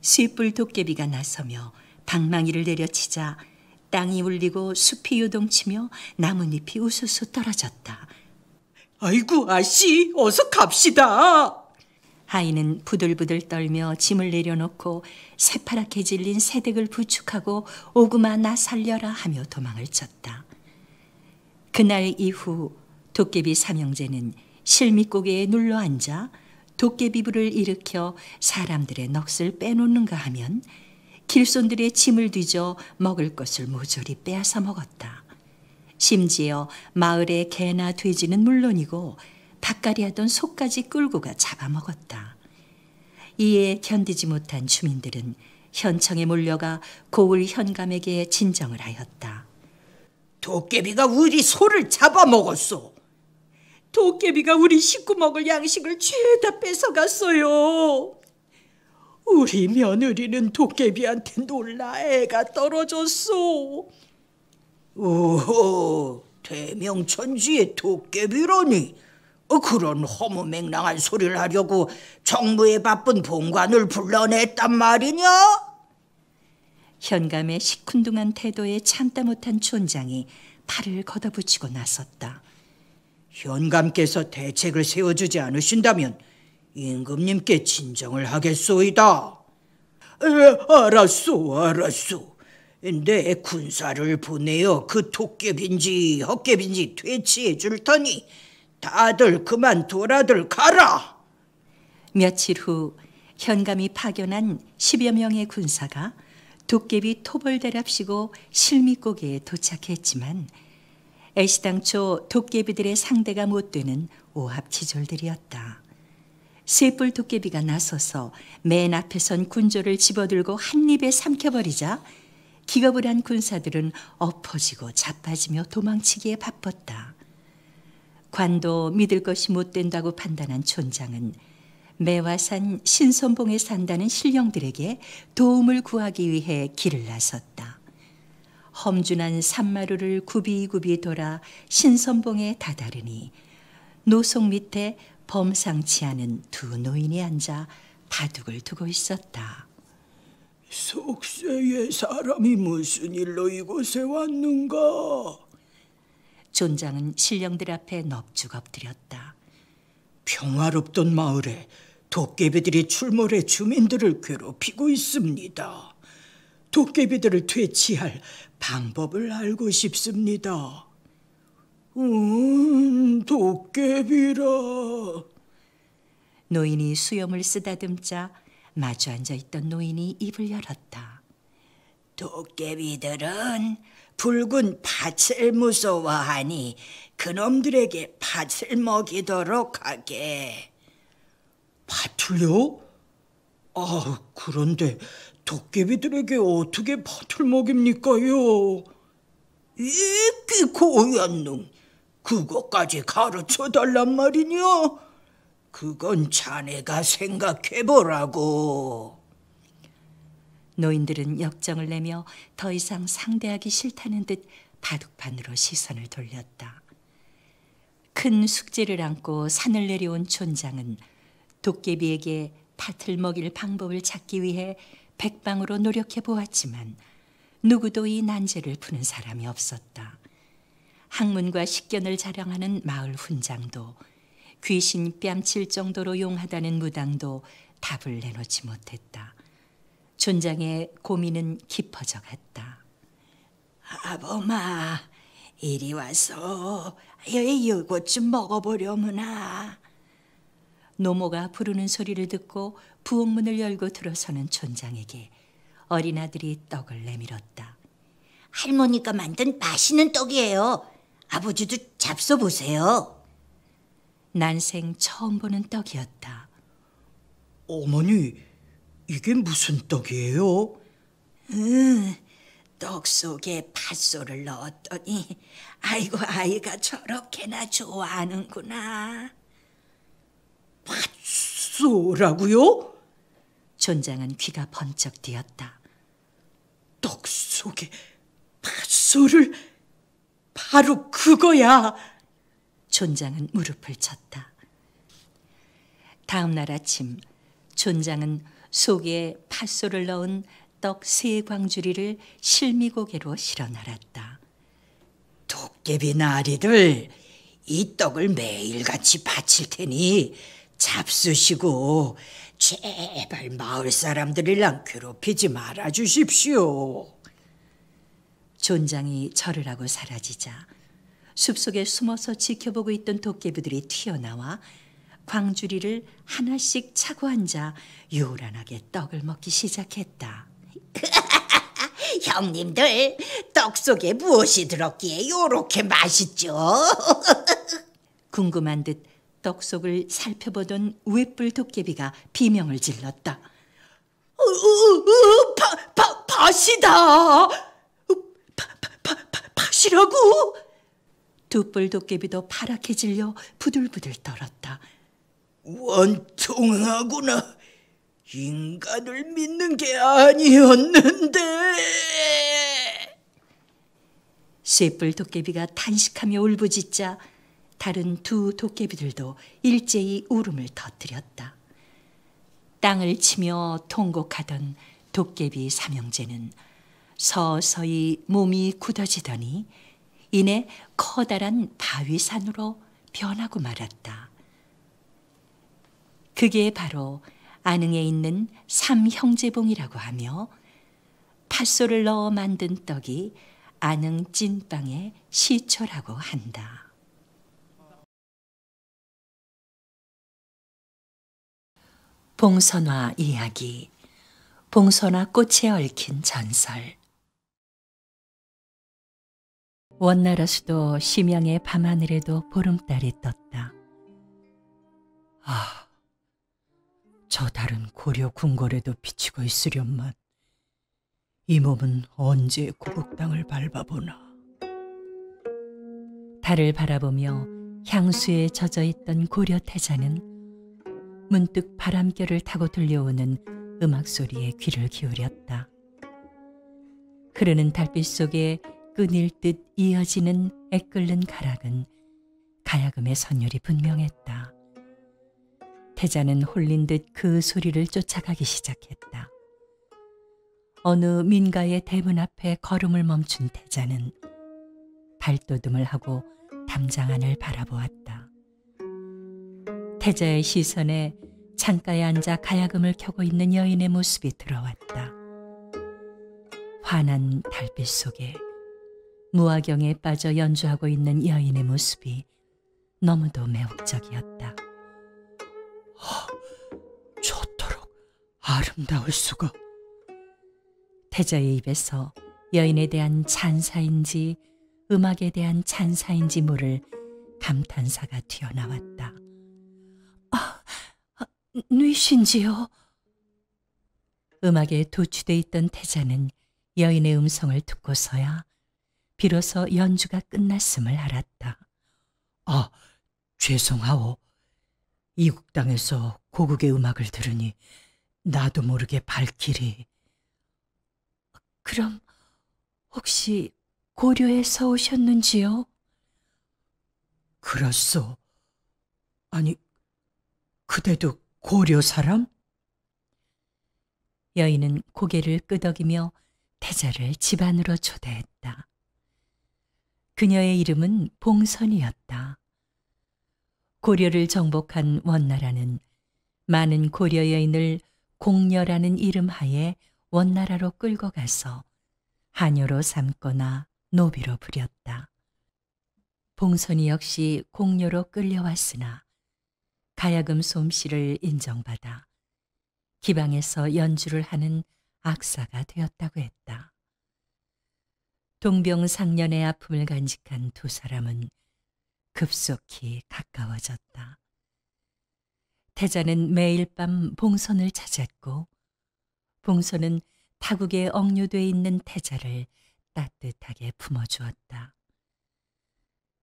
S1: 셋불 도깨비가 나서며 방망이를 내려치자 땅이 울리고 숲이 요동치며 나뭇잎이 우수수 떨어졌다.
S3: 아이고, 아씨, 어서 갑시다.
S1: 하인은 부들부들 떨며 짐을 내려놓고 새파랗게 질린 새댁을 부축하고 오구마 나 살려라 하며 도망을 쳤다. 그날 이후 도깨비 삼형제는 실미고개에 눌러앉아 도깨비불을 일으켜 사람들의 넋을 빼놓는가 하면 길손들의 짐을 뒤져 먹을 것을 모조리 빼앗아 먹었다. 심지어 마을의 개나 돼지는 물론이고 밭갈이 하던 소까지 끌고 가 잡아먹었다. 이에 견디지 못한 주민들은 현청에 몰려가 고을 현감에게 진정을 하였다.
S3: 도깨비가 우리 소를 잡아먹었어. 도깨비가 우리 식구 먹을 양식을 죄다 뺏어갔어요. 우리 며느리는 도깨비한테 놀라 애가 떨어졌어. 오호, 대명천지의 도깨비라니. 그런 허무맹랑한 소리를 하려고 정무에 바쁜 본관을 불러냈단 말이냐?
S1: 현감의 시큰둥한 태도에 참다 못한 촌장이 팔을 걷어붙이고 나섰다.
S3: 현감께서 대책을 세워주지 않으신다면 임금님께 진정을 하겠소이다. 알았소. 내 군사를 보내어 그 도깨비인지 헛개비인지 퇴치해 줄 터니 다들 그만 돌아들 가라.
S1: 며칠 후 현감이 파견한 10여 명의 군사가 도깨비 토벌대랍시고 실미고개에 도착했지만 애시당초 도깨비들의 상대가 못 되는 오합지졸들이었다. 셋불 도깨비가 나서서 맨 앞에 선 군조를 집어들고 한 입에 삼켜버리자 기겁을 한 군사들은 엎어지고 자빠지며 도망치기에 바빴다. 관도 믿을 것이 못 된다고 판단한 촌장은 매화산 신선봉에 산다는 신령들에게 도움을 구하기 위해 길을 나섰다. 험준한 산마루를 굽이굽이 돌아 신선봉에 다다르니 노송 밑에 범상치 않은 두 노인이 앉아 바둑을 두고 있었다.
S3: 속세의 사람이 무슨 일로 이곳에 왔는가?
S1: 촌장은 신령들 앞에 넙죽 엎드렸다.
S3: 평화롭던 마을에 도깨비들이 출몰해 주민들을 괴롭히고 있습니다. 도깨비들을 퇴치할 방법을 알고 싶습니다. 도깨비라.
S1: 노인이 수염을 쓰다듬자 마주 앉아있던 노인이 입을 열었다.
S2: 도깨비들은 붉은 팥을 무서워하니 그놈들에게 팥을 먹이도록 하게.
S3: 팥을요? 그런데 도깨비들에게 어떻게 팥을 먹입니까요?
S2: 이 고얀 놈, 그것까지 가르쳐달란 말이냐? 그건 자네가 생각해보라고.
S1: 노인들은 역정을 내며 더 이상 상대하기 싫다는 듯 바둑판으로 시선을 돌렸다. 큰 숙제를 안고 산을 내려온 촌장은 도깨비에게 팥을 먹일 방법을 찾기 위해 백방으로 노력해 보았지만 누구도 이 난제를 푸는 사람이 없었다. 학문과 식견을 자랑하는 마을 훈장도 귀신 뺨칠 정도로 용하다는 무당도 답을 내놓지 못했다. 촌장의 고민은 깊어져 갔다.
S2: 아범아, 이리 와서 이것 좀 먹어보려무나.
S1: 노모가 부르는 소리를 듣고 부엌문을 열고 들어서는 촌장에게 어린아들이 떡을 내밀었다.
S2: 할머니가 만든 맛있는 떡이에요. 아버지도 잡숴보세요.
S1: 난생 처음 보는 떡이었다.
S3: 어머니, 이게 무슨 떡이에요?
S2: 떡 속에 팥소를 넣었더니 아이고 아이가 저렇게나 좋아하는구나.
S3: 팥소라고요?
S1: 촌장은 귀가 번쩍 뛰었다.
S3: 떡 속에 팥소를, 바로 그거야.
S1: 촌장은 무릎을 쳤다. 다음 날 아침 촌장은 속에 팥소를 넣은 떡 3광주리를 실미고개로 실어 날았다.
S2: 도깨비 나리들, 이 떡을 매일같이 바칠 테니 잡수시고 제발 마을 사람들이랑 괴롭히지 말아 주십시오.
S1: 촌장이 절을 하고 사라지자 숲속에 숨어서 지켜보고 있던 도깨비들이 튀어나와 광주리를 하나씩 차고 앉아 요란하게 떡을 먹기 시작했다.
S2: 형님들, 떡 속에 무엇이 들었기에 요렇게 맛있죠?
S1: 궁금한 듯 떡 속을 살펴보던 웹불 도깨비가 비명을 질렀다.
S2: 팥이다! 팥이라고?
S1: 두 뿔 도깨비도 파랗게 질려 부들부들 떨었다.
S2: 원통하구나. 인간을 믿는 게 아니었는데.
S1: 쇠뿔 도깨비가 탄식하며 울부짖자 다른 두 도깨비들도 일제히 울음을 터뜨렸다. 땅을 치며 통곡하던 도깨비 삼형제는 서서히 몸이 굳어지더니 이내 커다란 바위산으로 변하고 말았다. 그게 바로 안흥에 있는 삼형제봉이라고 하며 팥소를 넣어 만든 떡이 안흥 찐빵의 시초라고 한다. 봉선화 이야기, 봉선화 꽃에 얽힌 전설. 원나라 수도 심양의 밤하늘에도 보름달이 떴다.
S3: 저 달은 고려 궁궐에도 비치고 있으련만 이 몸은 언제 고국 땅을 밟아보나.
S1: 달을 바라보며 향수에 젖어 있던 고려 태자는 문득 바람결을 타고 들려오는 음악 소리에 귀를 기울였다. 흐르는 달빛 속에 끊일 듯 이어지는 애끓는 가락은 가야금의 선율이 분명했다. 태자는 홀린 듯 그 소리를 쫓아가기 시작했다. 어느 민가의 대문 앞에 걸음을 멈춘 태자는 발돋움을 하고 담장 안을 바라보았다. 태자의 시선에 창가에 앉아 가야금을 켜고 있는 여인의 모습이 들어왔다. 환한 달빛 속에 무화경에 빠져 연주하고 있는 여인의 모습이 너무도 매혹적이었다.
S3: 저토록 아름다울 수가.
S1: 태자의 입에서 여인에 대한 찬사인지 음악에 대한 찬사인지 모를 감탄사가 튀어나왔다. 누이신지요? 음악에 도취돼 있던 태자는 여인의 음성을 듣고서야 비로소 연주가 끝났음을 알았다.
S3: 죄송하오. 이국 땅에서 고국의 음악을 들으니 나도 모르게 발길이.
S1: 그럼 혹시 고려에서 오셨는지요?
S3: 그렇소. 아니, 그대도 고려 사람?
S1: 여인은 고개를 끄덕이며 태자를 집 안으로 초대했다. 그녀의 이름은 봉선이었다. 고려를 정복한 원나라는 많은 고려 여인을 공녀라는 이름 하에 원나라로 끌고 가서 하녀로 삼거나 노비로 부렸다. 봉선이 역시 공녀로 끌려왔으나 가야금 솜씨를 인정받아 기방에서 연주를 하는 악사가 되었다고 했다. 동병상련의 아픔을 간직한 두 사람은 급속히 가까워졌다. 태자는 매일 밤 봉선을 찾았고 봉선은 타국에 억류돼 있는 태자를 따뜻하게 품어주었다.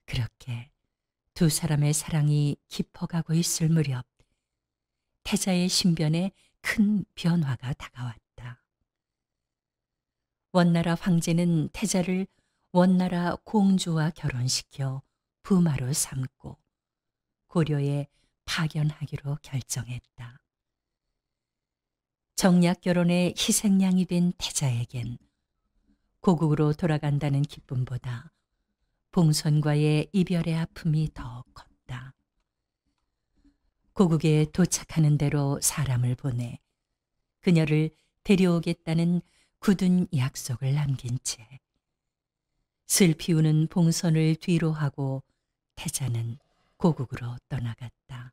S1: 그렇게 두 사람의 사랑이 깊어가고 있을 무렵 태자의 신변에 큰 변화가 다가왔다. 원나라 황제는 태자를 원나라 공주와 결혼시켜 부마로 삼고 고려에 파견하기로 결정했다. 정략 결혼의 희생양이 된 태자에겐 고국으로 돌아간다는 기쁨보다 봉선과의 이별의 아픔이 더 컸다. 고국에 도착하는 대로 사람을 보내 그녀를 데려오겠다는 굳은 약속을 남긴 채 슬피 우는 봉선을 뒤로 하고 태자는 고국으로 떠나갔다.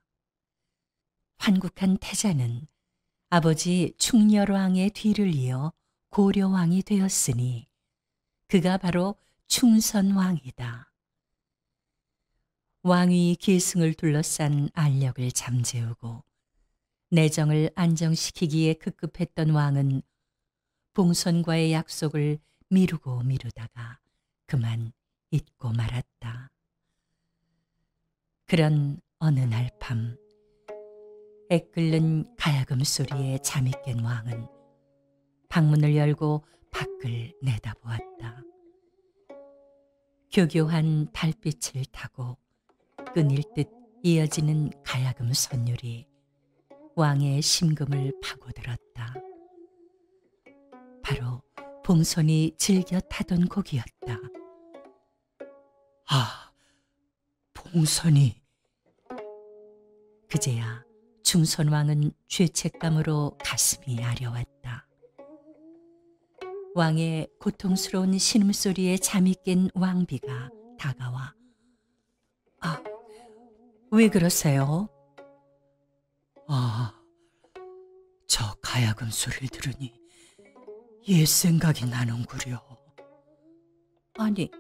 S1: 환국한 태자는 아버지 충렬왕의 뒤를 이어 고려왕이 되었으니 그가 바로 충선왕이다. 왕위 계승을 둘러싼 알력을 잠재우고 내정을 안정시키기에 급급했던 왕은 봉선과의 약속을 미루고 미루다가 그만 잊고 말았다. 그런 어느 날 밤 애끓는 가야금 소리에 잠이 깬 왕은 방문을 열고 밖을 내다보았다. 교교한 달빛을 타고 끊일 듯 이어지는 가야금 선율이 왕의 심금을 파고들었다. 바로 봉선이 즐겨 타던 곡이었다.
S3: 봉선이.
S1: 그제야 충선왕은 죄책감으로 가슴이 아려왔다. 왕의 고통스러운 신음소리에 잠이 깬 왕비가 다가와 왜 그러세요?
S3: 저 가야금 소리를 들으니 옛 생각이 나는구려.
S1: 아니,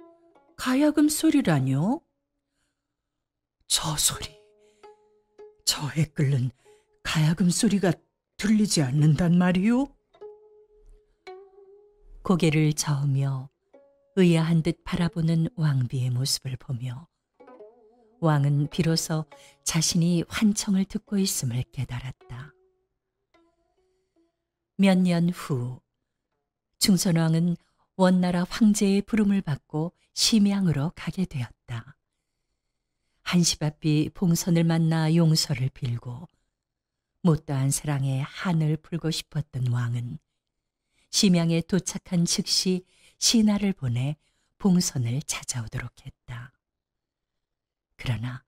S1: 가야금 소리라뇨?
S3: 저 소리, 저 애끓는 가야금 소리가 들리지 않는단 말이오?
S1: 고개를 저으며 의아한 듯 바라보는 왕비의 모습을 보며 왕은 비로소 자신이 환청을 듣고 있음을 깨달았다. 몇 년 후 충선왕은 원나라 황제의 부름을 받고 심양으로 가게 되었다. 한시바삐 봉선을 만나 용서를 빌고 못다한 사랑에 한을 풀고 싶었던 왕은 심양에 도착한 즉시 신하를 보내 봉선을 찾아오도록 했다. 그러나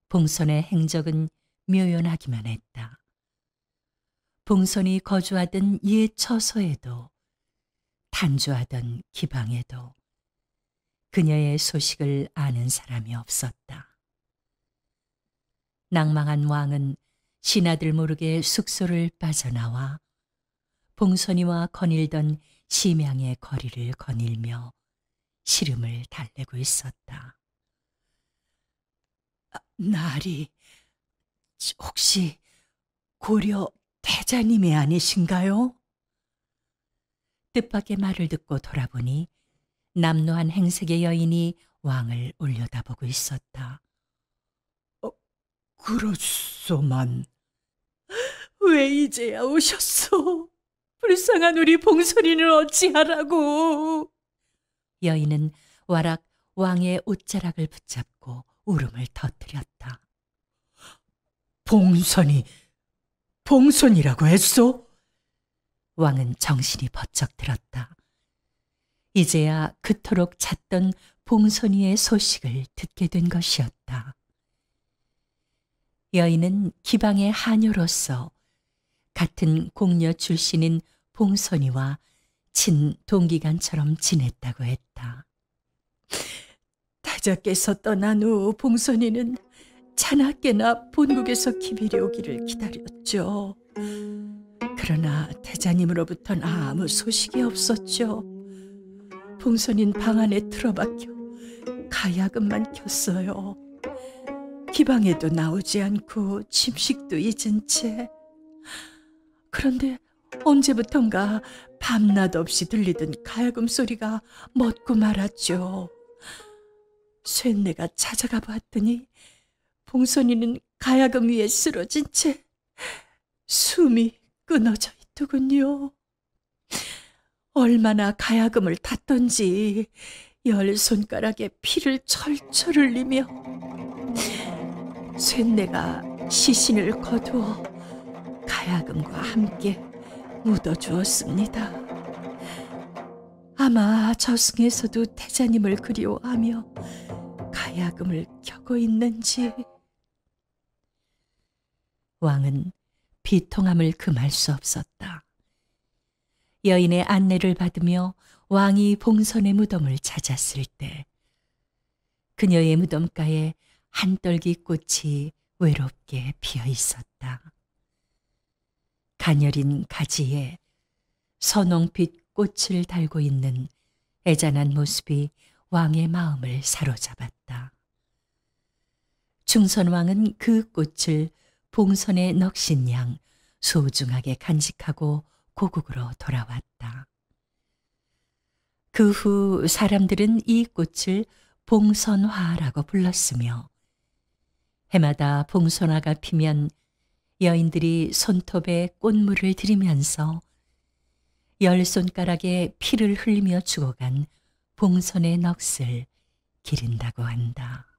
S1: 봉선의 행적은 묘연하기만 했다. 봉선이 거주하던 옛 처소에도 탄주하던 기방에도 그녀의 소식을 아는 사람이 없었다. 낭망한 왕은 신하들 모르게 숙소를 빠져나와 봉선이와 거닐던 심양의 거리를 거닐며 시름을 달래고 있었다. 나리, 혹시 고려 태자님이 아니신가요? 뜻밖의 말을 듣고 돌아보니 남노한 행색의 여인이 왕을 올려다보고 있었다. 그렇소만. 왜 이제야 오셨소? 불쌍한 우리 봉선이는 어찌하라고? 여인은 와락 왕의 옷자락을 붙잡고 울음을 터뜨렸다. 봉선이라고 했소? 왕은 정신이 번쩍 들었다. 이제야 그토록 찾던 봉선이의 소식을 듣게 된 것이었다. 여인은 기방의 하녀로서 같은 공녀 출신인 봉선이와 친동기간처럼 지냈다고 했다. 태자께서 떠난 후 봉선이는 자나깨나 본국에서 기밀이 오기를 기다렸죠. 그러나 태자님으로부터는 아무 소식이 없었죠. 봉선인 방 안에 틀어박혀 가야금만 켰어요. 기방에도 나오지 않고 침식도 잊은 채. 그런데 언제부턴가 밤낮 없이 들리던 가야금 소리가 멎고 말았죠. 쇠내가 찾아가 봤더니 봉선이는 가야금 위에 쓰러진 채 숨이 끊어져 있더군요. 얼마나 가야금을 탔던지 10손가락에 피를 철철 흘리며 쇠내가 시신을 거두어 가야금과 함께 묻어주었습니다. 아마 저승에서도 태자님을 그리워하며 가야금을 켜고 있는지. 왕은 비통함을 금할 수 없었다. 여인의 안내를 받으며 왕이 봉선의 무덤을 찾았을 때 그녀의 무덤가에 한떨기 꽃이 외롭게 피어 있었다. 가녀린 가지에 선홍빛 꽃을 달고 있는 애잔한 모습이 왕의 마음을 사로잡았다. 충선왕은 그 꽃을 봉선의 넋인 양 소중하게 간직하고 고국으로 돌아왔다. 그 후 사람들은 이 꽃을 봉선화라고 불렀으며 해마다 봉선화가 피면 여인들이 손톱에 꽃물을 들이면서 10손가락에 피를 흘리며 죽어간 봉선의 넋을 기린다고 한다.